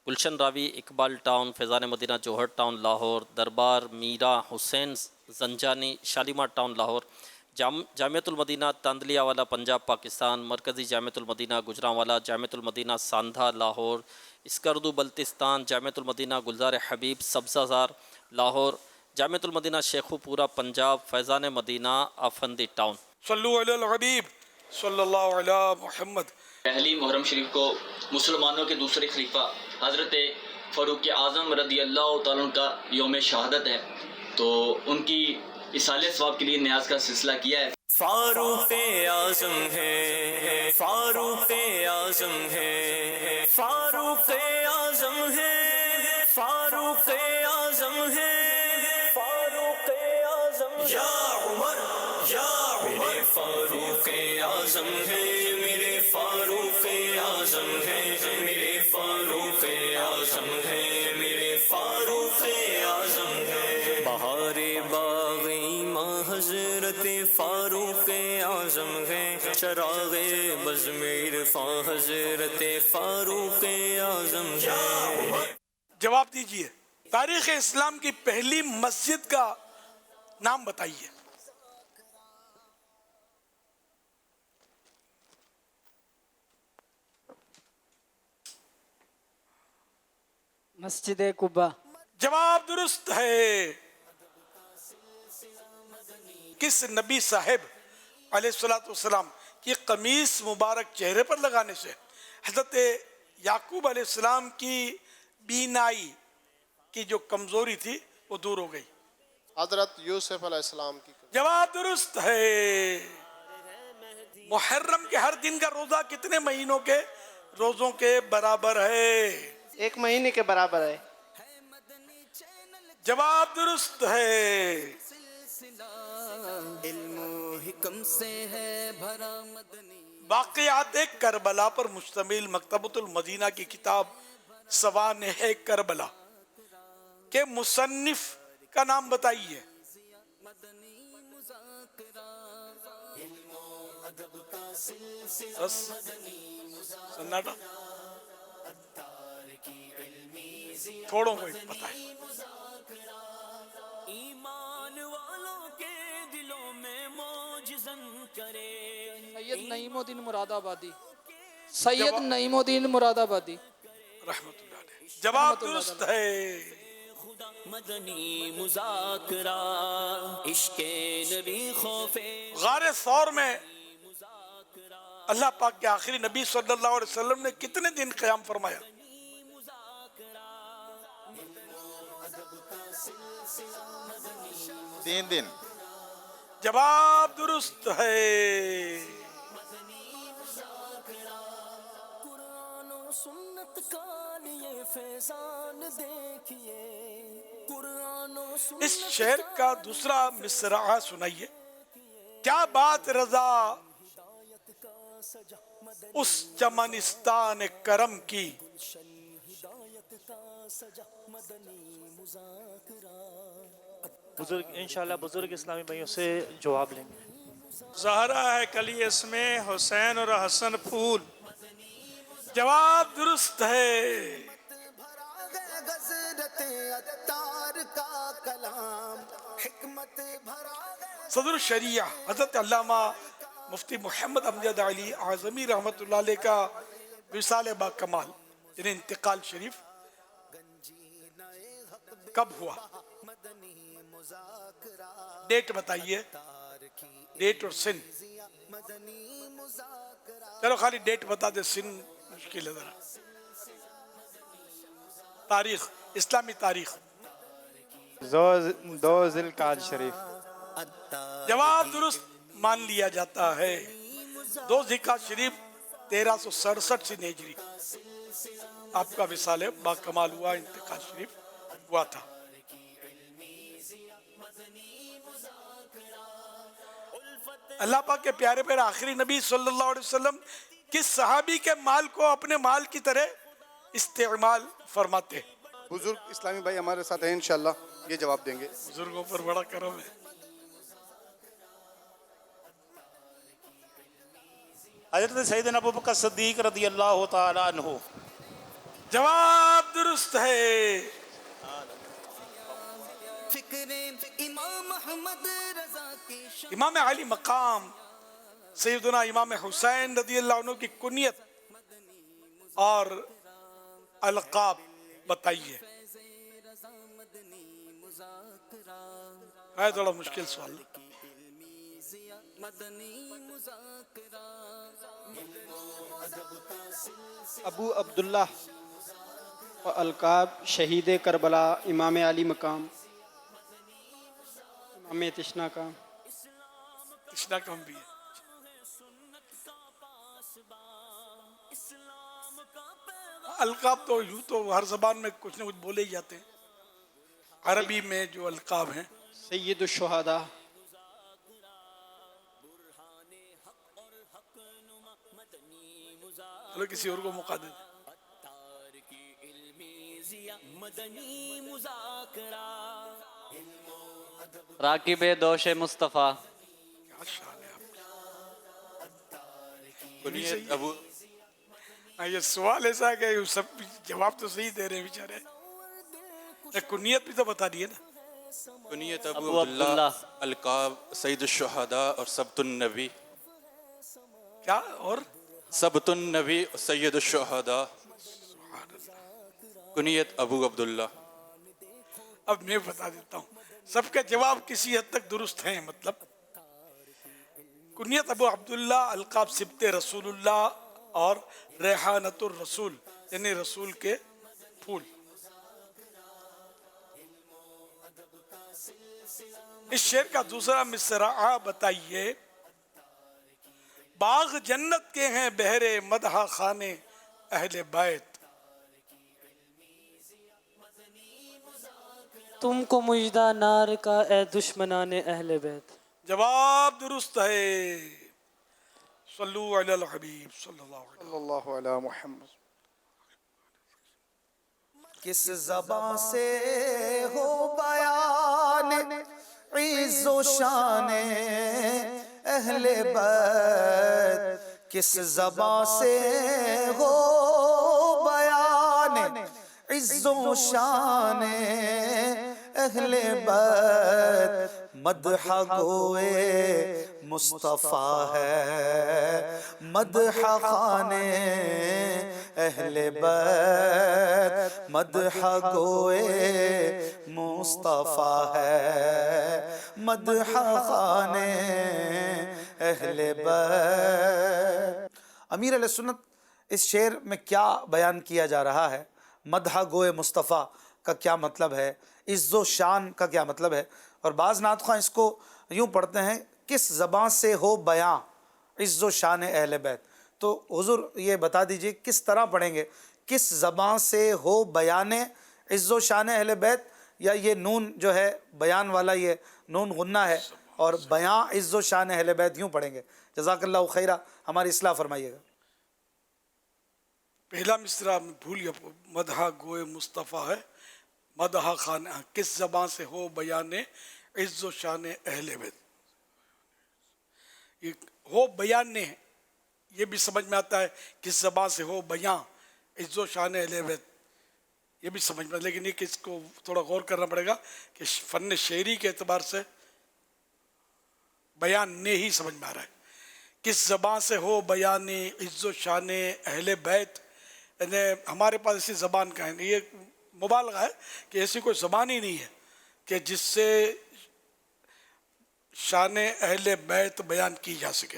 S2: گلشن راوی اقبال ٹاؤن فیضان مدینہ جوہر ٹاؤن لاہور دربار میرا حسین زنجانی شالیمار ٹاؤن لاہور جامعۃ المدینہ تاندلیا والا پنجاب پاکستان مرکزی جامعۃ المدینہ گجرانوالا جامعۃ المدینہ ساندھا لاہور اسکردو بلتستان جامعۃ المدینہ گلزار حبیب سبزہ زار لاہور جامعۃ المدینہ شیخو پورہ پنجاب فیضان مدینہ آفندی ٹاؤن.
S1: صلو علی الحبیب صلی اللہ علی محمد.
S9: پہلی محرم شریف کو مسلمانوں کے دوسرے خلیفہ حضرت فاروق اعظم رضی اللہ تعالیٰ عنہ کا یوم شہادت ہے تو ان کی اصالہ ثواب کے لیے نیاز کا سلسلہ کیا ہے.
S10: فاروق اعظم ہے فاروق اعظم ہے فاروق اعظم ہے فاروق اعظم ہے فاروق اعظم یا عمر یا میرے فاروق اعظم ہے میرے فاروق اعظم ہے میرے فاروق اعظم ہے میرے فاروق اعظم ہے. بہار باغی ماں حضرت فاروق اعظم ہے چراغ بزمیر فاں حضرت فاروق اعظم ہے.
S1: جواب دیجئے تاریخ اسلام کی پہلی مسجد کا نام بتائیے.
S11: مسجد قباء.
S1: جواب درست ہے. کس نبی صاحب علیہ الصلوۃ والسلام کی قمیص مبارک چہرے پر لگانے سے حضرت یعقوب علیہ السلام کی بینائی کی جو کمزوری تھی وہ دور ہو گئی؟
S3: حضرت یوسف علیہ السلام کی.
S1: جواب درست ہے. محرم کے ہر دن کا روزہ کتنے مہینوں کے روزوں کے برابر ہے؟
S12: 1 مہینے کے برابر ہے.
S1: جواب درست ہے.
S5: علم و حکم سے ہے بھرا مدنی.
S1: واقعات کربلا پر مشتمل مکتبۃ المدینہ کی کتاب سوانح کربلا کے مصنف کا نام بتائیے. بس سناٹا تھوڑوں کو پتہ ہے.
S5: ایمان والوں کے دلوں میں موجزن کرے.
S11: سید نعیم الدین مراد آبادی. سید نعیم الدین مراد آبادی
S1: رحمت اللہ علیہ. جواب درست ہے.
S5: مدنی مذاکرہ عشق نبی خوف
S1: غار ثور میں اللہ پاک کے آخری نبی صلی اللہ علیہ وسلم نے کتنے دن قیام فرمایا؟
S13: 3 دن.
S1: جواب درست ہے.
S5: قرآن و سنت کا لیے فیضان دیکھیے. قرآن و سنت
S1: اس شعر کا دوسرا مصرعہ سنائیے. کیا بات رضا اس چمنستان کرم کی
S13: بزرگ انشاءاللہ بزرگ اسلامی بھائیوں سے جواب لیں گے.
S1: زہرا ہے کلی اس میں حسین اور حسن پھول. جواب درست ہے. صدر الشریعہ حضرت علامہ مفتی محمد امجد علی اعظمی رحمۃ اللہ علیہ کا وصال با کمال یعنی انتقال شریف کب ہوا؟ ڈیٹ بتائیے، ڈیٹ اور سن. چلو خالی ڈیٹ بتا دے، سن مشکل ہے ذرا. تاریخ، اسلامی تاریخ.
S14: 2 ذوالقعدہ شریف.
S1: جواب درست مان لیا جاتا ہے. 2 ذوالقعدہ شریف 1367 ہجری آپ کا وصال با کمال ہوا، انتقال شریف ہوا تھا. اللہ پاک کے پیارے پیارے آخری نبی صلی اللہ علیہ وسلم کس صحابی کے مال کو اپنے مال کی طرح استعمال فرماتے؟
S15: بزرگ اسلامی بھائی ہمارے ساتھ ہیں، انشاءاللہ یہ جواب دیں گے.
S1: بزرگوں پر بڑا کرم ہے.
S13: حضرت سیدنا ابوبکر صدیق رضی اللہ تعالی عنہ.
S1: جواب درست ہے. امام علی مقام سیدنا امام حسین رضی اللہ عنہ کی کنیت اور القاب بتائیے. ہے تھوڑا مشکل سوال.
S14: ابو عبداللہ و القاب شہید کربلا، امام علی مقام، امام تشنا کا.
S1: تشنا کم بھی ہے. القاب تو یوں تو ہر زبان میں کچھ نہ کچھ بولے ہی جاتے ہیں. عربی میں جو القاب ہیں،
S14: سید الشہداء.
S1: چلو کسی اور کو موقع دے دیں.
S16: راکب دوش مصطفیٰ.
S1: یہ سوال ایسا ہے کہ سب جواب تو صحیح دے رہے ہیں بیچارے. کنیت بھی تو بتا دیے نا.
S17: کنیت ابو عبداللہ، القاب سید الشہداء اور سبت النبی.
S1: کیا اور
S17: سبت النبی سید الشہداء. کنیت ابو عبداللہ.
S1: اب میں بتا دیتا ہوں، سب کے جواب کسی حد تک درست ہیں. مطلب کنیت ابو عبداللہ، القاب سبت رسول اللہ اور ریحانت الرسول یعنی رسول کے پھول. اس شعر کا دوسرا مصرعہ بتائیے. باغ جنت کے ہیں بہرے مدح خانے اہل بیت.
S11: تم کو مجدہ نار کا اے دشمنان اہل بیت.
S1: جواب درست ہے. صلو علی الحبیب صلی اللہ
S15: علیہ محمد.
S5: کس زبان سے ہو بیان عز و شان اہل بیت. کس زبان سے ہو بیان عز و شان اہل بیت. مدح گوئے مصطفیٰ ہے، مدح خانے اہل بیت. مدح گوئے مصطفیٰ ہے، مدح خانے اہل بیت. امیر علیہ سنت اس شعر میں کیا بیان کیا جا رہا ہے؟ مدح گوئے مصطفیٰ کا کیا مطلب ہے؟ عز و شان کا کیا مطلب ہے؟ اور بعض نعت خواں اس کو یوں پڑھتے ہیں کس زبان سے ہو بیاں عز و شان اہل بیت. تو حضور یہ بتا دیجئے کس طرح پڑھیں گے؟ کس زبان سے ہو بیان عز و شان اہل بیت، یا یہ نون جو ہے بیان والا یہ نون غنہ ہے اور بیاں عز و شان اہل بیت یوں پڑھیں گے؟ جزاک اللہ خیرہ، ہماری اصلاح فرمائیے گا.
S1: پہلا مصرع میں بھول گیا، مدح گوئے مصطفیٰ ہے، مدح خانہ کس زبان سے ہو بیان عز و شان اہل بیت. یہ ہو بیان نے یہ بھی سمجھ میں آتا ہے کس زبان سے ہو بیان عز و شان اہل بیت، یہ بھی سمجھ میں، لیکن یہ کہ اس کو تھوڑا غور کرنا پڑے گا کہ فن شعری کے اعتبار سے بیان نے ہی سمجھ میں آ رہا ہے. کس زبان سے ہو بیان عز و شان اہل بیت، یعنی ہمارے پاس ایسی زبان کا ہے، یہ مبالغہ ہے کہ ایسی کوئی زبان ہی نہیں ہے کہ جس سے شان اہل بیت بیان کی جا سکے.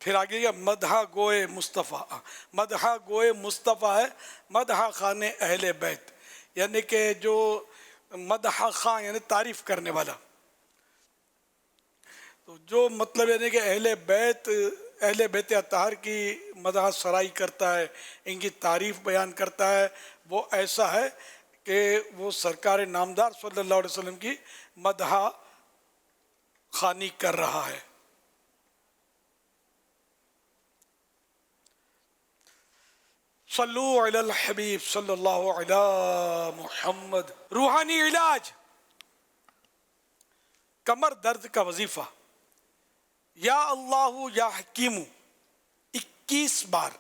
S1: پھر آگے گیا مدح گوئے مصطفیٰ، مدح گوئے مصطفیٰ ہے، مدح خان اہل بیت، یعنی کہ جو مدح خان یعنی تعریف کرنے والا. تو جو مطلب یعنی کہ اہل بیت اطہار کی مدح سرائی کرتا ہے، ان کی تعریف بیان کرتا ہے، وہ ایسا ہے کہ وہ سرکار نامدار صلی اللہ علیہ وسلم کی مدح خوانی کر رہا ہے. صلو علی الحبیب صلی اللہ علی محمد. روحانی علاج، کمر درد کا وظیفہ یا اللہ یا حکیم 21 بار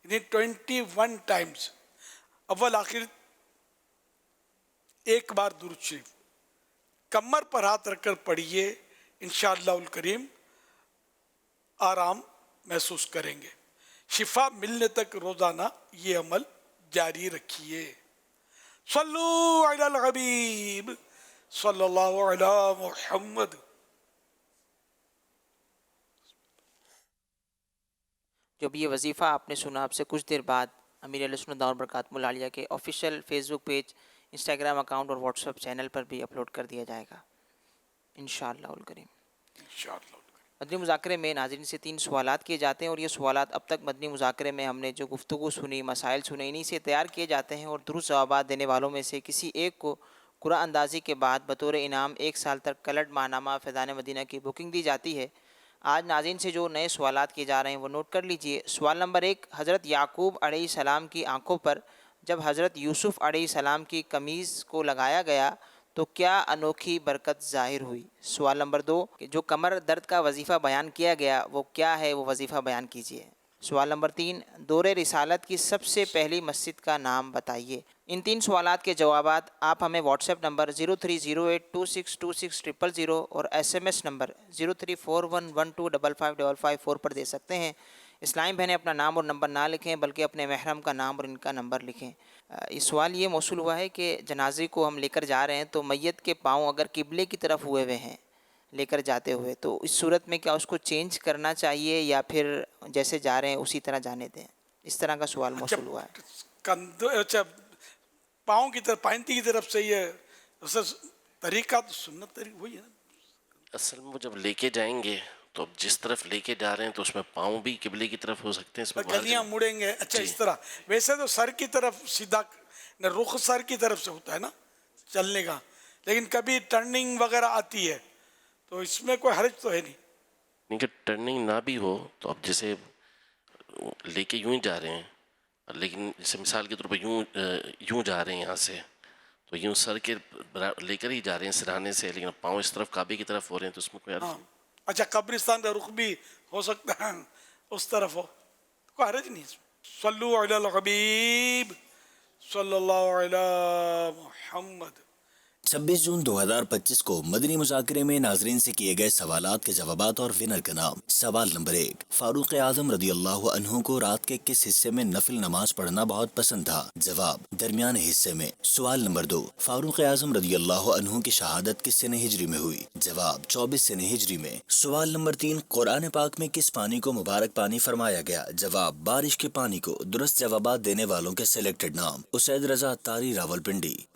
S1: یعنی 21 ٹائمز، اول آخر ایک بار درود شریف کمر پر ہاتھ رکھ کر پڑھیے، انشاءاللہ الکریم آرام محسوس کریں گے. شفا ملنے تک روزانہ یہ عمل جاری رکھیے. صلو علی الحبیب صلی اللہ علی محمد.
S18: جو بھی یہ وظیفہ آپ نے سنا، آپ سے کچھ دیر بعد امیر اہل سنت دعوت برکاتہ العالیہ کے آفیشیل فیس بک پیج، انسٹاگرام اکاؤنٹ اور واٹس ایپ چینل پر بھی اپلوڈ کر دیا جائے گا انشاءاللہ الکریم. مدنی مذاکرے میں ناظرین سے 3 سوالات کیے جاتے ہیں، اور یہ سوالات اب تک مدنی مذاکرے میں ہم نے جو گفتگو سنی، مسائل سنے، انہی سے تیار کیے جاتے ہیں، اور درست جوابات دینے والوں میں سے کسی ایک کو قرآن اندازی کے بعد بطور انعام 1 سال تک کلٹ ماہنامہ فیضان مدینہ کی بکنگ دی جاتی ہے. آج ناظرین سے جو نئے سوالات کیے جا رہے ہیں وہ نوٹ کر لیجئے. سوال نمبر 1، حضرت یعقوب علیہ السلام کی آنکھوں پر جب حضرت یوسف علیہ السلام کی قمیض کو لگایا گیا تو کیا انوکھی برکت ظاہر ہوئی؟ سوال نمبر 2، کہ جو کمر درد کا وظیفہ بیان کیا گیا وہ کیا ہے، وہ وظیفہ بیان کیجیے. سوال نمبر 3، دور رسالت کی سب سے پہلی مسجد کا نام بتائیے. ان 3 سوالات کے جوابات آپ ہمیں واٹس ایپ نمبر 0308262600 اور SMS نمبر 0341125555 پر دے سکتے ہیں. اسلامی بہنیں اپنا نام اور نمبر نہ لکھیں بلکہ اپنے محرم کا نام اور ان کا نمبر لکھیں. یہ سوال یہ موصول ہوا ہے کہ جنازے کو ہم لے کر جا رہے ہیں تو میت کے پاؤں اگر قبلے کی طرف ہوئے ہوئے ہیں لے کر جاتے ہوئے، تو اس صورت میں کیا اس کو چینج کرنا چاہیے یا پھر جیسے جا رہے ہیں اسی طرح جانے دیں؟ اس طرح کا سوال موصول ہوا ہے.
S1: اچھا، پاؤں کی طرف، پائنتی کی طرف سے یہ طریقہ تو سنت طریقہ وہی ہے نا.
S19: اصل میں وہ جب لے کے جائیں گے تو اب جس طرف لے کے جا رہے ہیں تو اس میں پاؤں بھی قبلے کی طرف ہو سکتے ہیں، اس میں
S1: گلیاں مڑیں گے. اچھا اس طرح. ویسے تو سر کی طرف سیدھا رخ سر کی طرف سے ہوتا ہے نا چلنے کا، لیکن کبھی ٹرننگ وغیرہ آتی ہے تو اس میں کوئی حرج تو ہے نہیں
S19: کہ ٹرننگ نہ بھی ہو تو اب جیسے لے کے یوں ہی جا رہے ہیں، لیکن جیسے مثال کے طور پر یوں جا رہے ہیں یہاں سے تو یوں سر کے لے کر ہی جا رہے ہیں سرانے سے، لیکن پاؤں اس طرف کعبے کی طرف ہو رہے ہیں تو اس میں کوئی حرج نہیں.
S1: اچھا، قبرستان کا رخ بھی ہو سکتا ہے اس طرف ہو، کوئی حرج نہیں. صلو علی الحبیب صلی اللہ علی محمد.
S10: 26 جون 2025 کو مدنی مذاکرے میں ناظرین سے کیے گئے سوالات کے جوابات اور ونر کا نام. سوال نمبر 1، فاروق اعظم رضی اللہ عنہ کو رات کے کس حصے میں نفل نماز پڑھنا بہت پسند تھا؟ جواب، درمیانے حصے میں. سوال نمبر 2، فاروق اعظم رضی اللہ عنہ کی شہادت کس سنہ ہجری میں ہوئی؟ جواب، 24 سنہ ہجری میں. سوال نمبر 3، قرآن پاک میں کس پانی کو مبارک پانی فرمایا گیا؟ جواب، بارش کے پانی کو. درست جوابات دینے والوں کے سلیکٹڈ نام: اسید رضا اتاری راولپنڈی،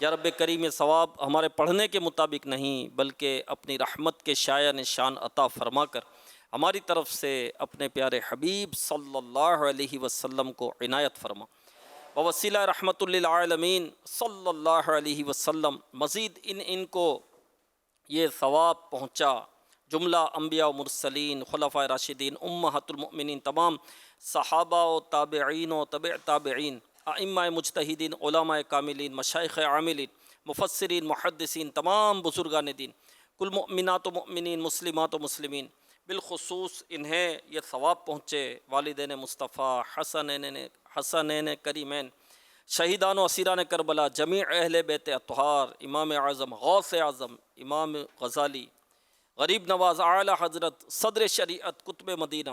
S2: یا رب کریم یہ ثواب ہمارے پڑھنے کے مطابق نہیں بلکہ اپنی رحمت کے شایع نشان عطا فرما کر ہماری طرف سے اپنے پیارے حبیب صلی اللہ علیہ وسلم کو عنایت فرما ووسیلہ رحمت للعالمین صلی اللہ علیہ وسلم مزید ان کو یہ ثواب پہنچا جملہ انبیاء و مرسلین خلفائے راشدین امہات المؤمنین تمام صحابہ و تابعین و تبع تابعین ائمہ مجتہدین علماء کاملین مشائخ عاملین مفسرین محدثین تمام بزرگان دین کل مؤمنات و مؤمنین مسلمات و مسلمین بالخصوص انہیں یہ ثواب پہنچے والدین مصطفیٰ حسنین کریمین شہیدان و اسیران کربلا جمیع اہل بیت اطہار امام اعظم غوث اعظم امام غزالی غریب نواز اعلی حضرت صدر شریعت قطب مدینہ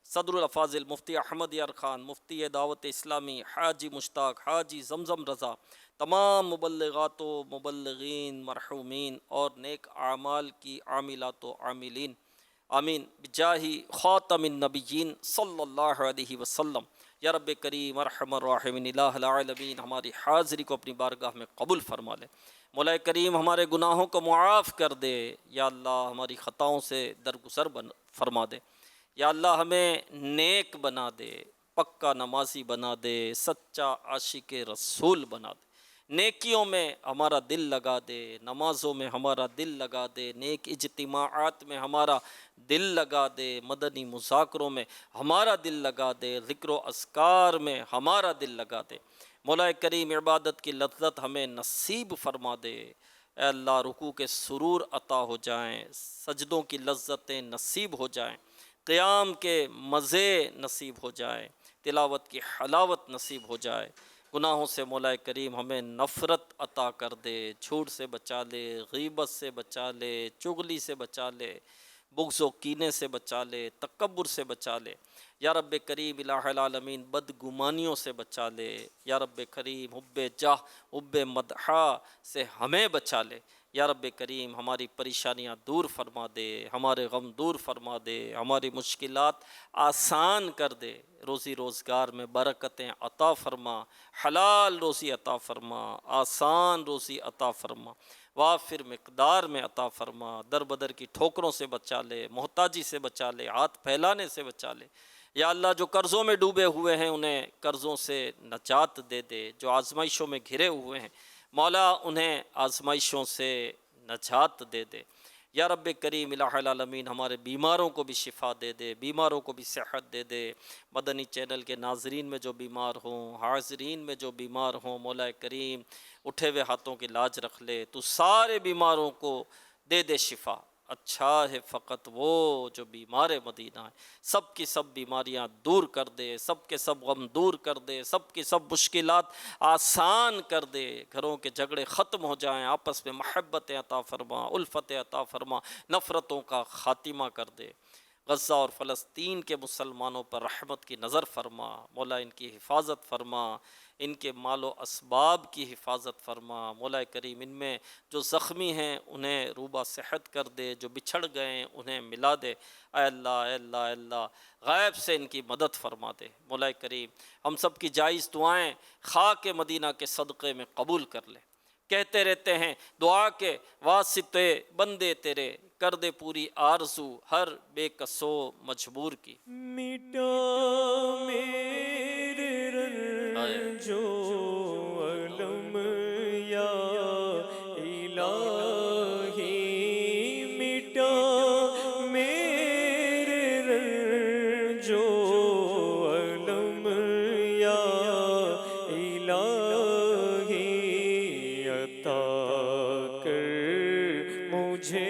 S2: صدر الافاضل مفتی احمد یار خان مفتی دعوت اسلامی حاجی مشتاق حاجی زمزم رضا تمام مبلغات و مبلغین مرحومین اور نیک اعمال کی عاملات و عاملین آمین بجاہی خاتم النبیین صلی اللہ علیہ وسلم یا رب کریم ارحم الراحمین الہ العالمین ہماری حاضری کو اپنی بارگاہ میں قبول فرما لے مولا کریم ہمارے گناہوں کو معاف کر دے یا اللہ ہماری خطاؤں سے درگزر فرما دے یا اللہ ہمیں نیک بنا دے پکا نمازی بنا دے سچا عاشق رسول بنا دے نیکیوں میں ہمارا دل لگا دے نمازوں میں ہمارا دل لگا دے نیک اجتماعات میں ہمارا دل لگا دے مدنی مذاکروں میں ہمارا دل لگا دے ذکر و اذکار میں ہمارا دل لگا دے مولا کریم عبادت کی لذت ہمیں نصیب فرما دے اے اللہ رکوع کے سرور عطا ہو جائیں سجدوں کی لذتیں نصیب ہو جائیں قیام کے مزے نصیب ہو جائیں تلاوت کی حلاوت نصیب ہو جائے گناہوں سے مولا کریم ہمیں نفرت عطا کر دے جھوٹ سے بچا لے غیبت سے بچا لے چغلی سے بچا لے بغض و کینے سے بچا لے تکبر سے بچا لے یا رب کریم الہ العالمین بدگمانیوں سے بچا لے یا رب کریم حب جاہ حب مدحہ سے ہمیں بچا لے یا رب کریم ہماری پریشانیاں دور فرما دے ہمارے غم دور فرما دے ہماری مشکلات آسان کر دے روزی روزگار میں برکتیں عطا فرما حلال روزی عطا فرما آسان روزی عطا فرما وافر مقدار میں عطا فرما در بدر کی ٹھوکروں سے بچا لے محتاجی سے بچا لے ہاتھ پھیلانے سے بچا لے یا اللہ جو قرضوں میں ڈوبے ہوئے ہیں انہیں قرضوں سے نجات دے دے جو آزمائشوں میں گھرے ہوئے ہیں مولا انہیں آزمائشوں سے نجات دے دے یا رب کریم الہ العالمین ہمارے بیماروں کو بھی شفا دے دے بیماروں کو بھی صحت دے دے مدنی چینل کے ناظرین میں جو بیمار ہوں حاضرین میں جو بیمار ہوں مولا کریم اٹھے ہوئے ہاتھوں کی لاج رکھ لے تو سارے بیماروں کو دے دے شفا اچھا ہے فقط وہ جو بیمار مدینہ ہے سب کی سب بیماریاں دور کر دے سب کے سب غم دور کر دے سب کی سب مشکلات آسان کر دے گھروں کے جھگڑے ختم ہو جائیں آپس میں محبت عطا فرما الفت عطا فرما نفرتوں کا خاتمہ کر دے غزہ اور فلسطین کے مسلمانوں پر رحمت کی نظر فرما مولا ان کی حفاظت فرما ان کے مال و اسباب کی حفاظت فرما مولا کریم ان میں جو زخمی ہیں انہیں روبہ صحت کر دے جو بچھڑ گئے انہیں ملا دے اے اللہ اے اللہ اے اللہ غیب سے ان کی مدد فرما دے مولا کریم ہم سب کی جائز دعائیں خاک مدینہ کے صدقے میں قبول کر لے کہتے رہتے ہیں دعا کے واسطے بندے تیرے کر دے پوری آرزو ہر بے کسو مجبور کی
S20: مٹا میرے رنجو علم یا الہی مٹا میرے رنجو علم یا الہی عطا کر مجھے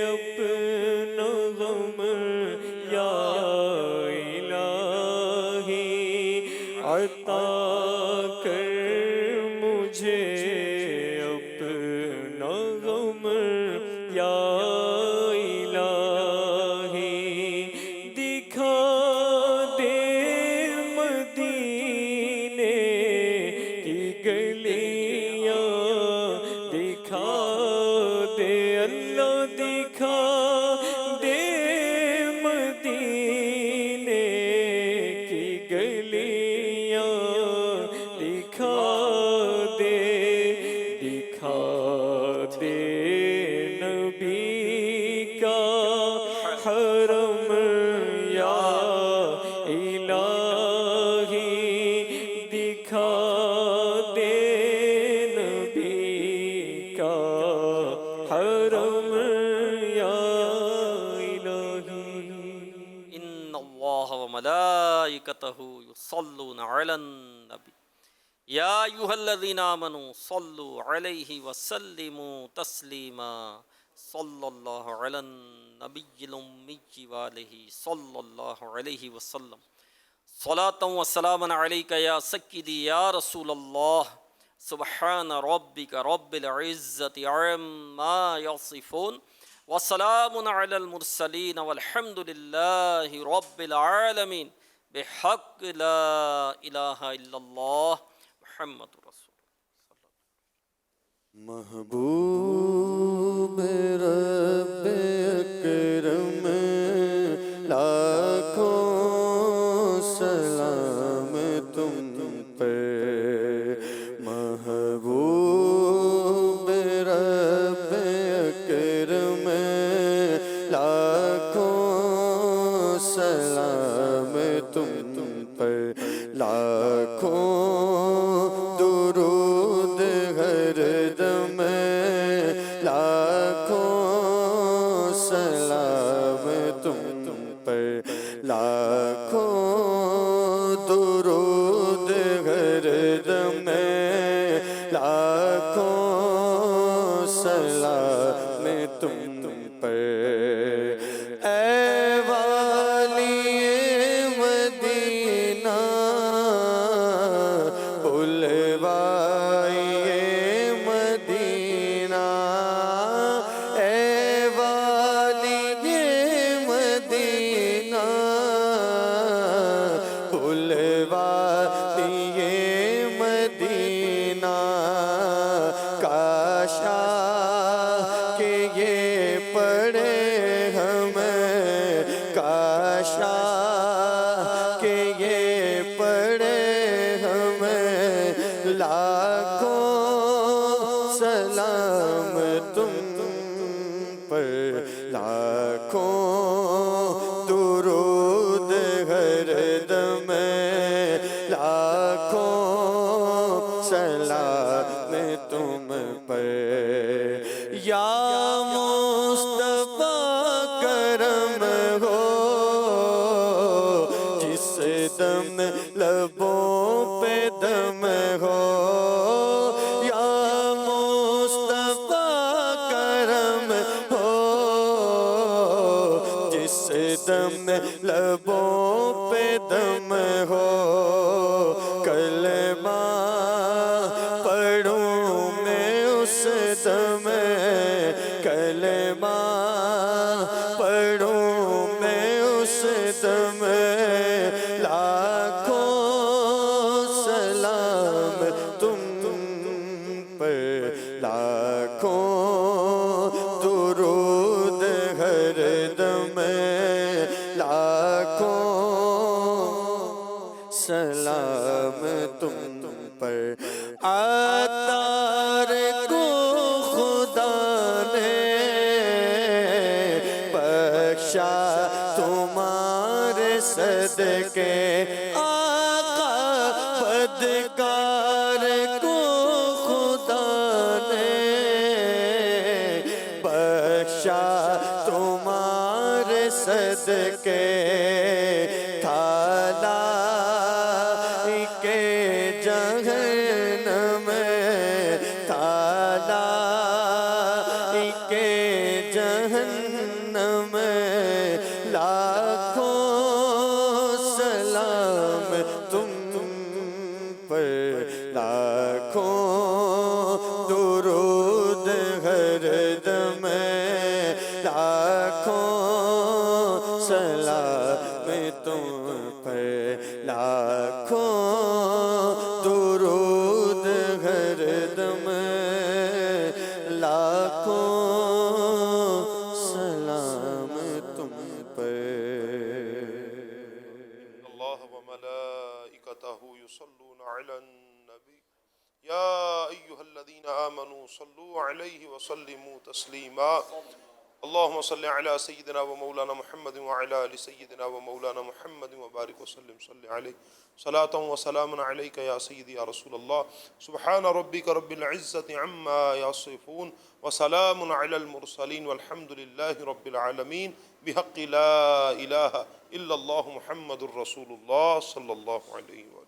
S20: اپنا غم یا الہی عطا کر مجھے اپنا غم یا الہی دکھا دے مدینے کی گلیاں دکھا دے اللہ دکھا دے مدینے کی گلیاں دکھا دے
S2: وملائكته يصلون على النبي يا أيها الذين آمنوا صلوا عليه وسلموا تسليما صلى الله على النبي الأمي وآله صلى الله عليه وسلم صلاة وسلاما عليك يا سيدي يا رسول الله سبحان ربك رب العزة عما يصفون وسلام على المرسلين والحمد لله رب العالمين بحق لا إله إلا الله محمد رسول
S20: محبوب رب اکرم لاکھوں سلام تم پر محبوب رب اکرم لاکھوں سلام تم پر لاکھوں درود ہر دم لاکھوں سلام تم پر لاکھوں درود ہر دم لاکھوں سلام تم پر اے والی مدینہ بلوائے مدینہ اے والی مدینہ بلوائے مدینہ کاش کہ یہ پڑھے ہمیں کاش کہ یہ پڑھے ہمیں لاکھوں سلام تم پر لاکھوں درود ہر دم لاکھوں سلام تم پر یا مصطفیٰ کرم ہو جس دم لبوں پہ دم ہو یا مصطفیٰ کرم ہو جس دم لبوں پہ دم ہو کلمہ پڑھوں میں اس دم کلمہ پڑھوں میں اس دم لاکھوں سلام تم پر لاکھوں درود ہر دم لاکھوں سلام تم پر عطار کو خدا نے بخشا تمہارے صدقے آقا بدکار کو خدا نے بخشا تمہارے صدقے تھالا کے جہنم تھالا کے جہنم لاکھوں سلام تم پر لاکھوں درود ہر دم لاکھوں سلام تم پر لاکھوں درود ہر دم لاکھوں سلام تم پر
S6: اللہ وملائکتہ یصلون علی النبی یا ایہا الذین آمنوا صلوا علیہ وسلموا تسلیما اللهم صل على سيدنا ومولانا محمد وعلى آل سيدنا ومولانا محمد وبارك وسلم صل عليه صلاة وسلام عليك يا سيدي يا رسول الله سبحان ربك رب العزة عما يصفون وسلام على المرسلين والحمد لله رب العالمين بحق لا إله إلا الله محمد رسول الله صلى الله عليه وآله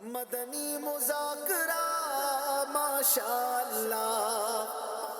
S5: مدنی مذاکرہ ماشاء اللہ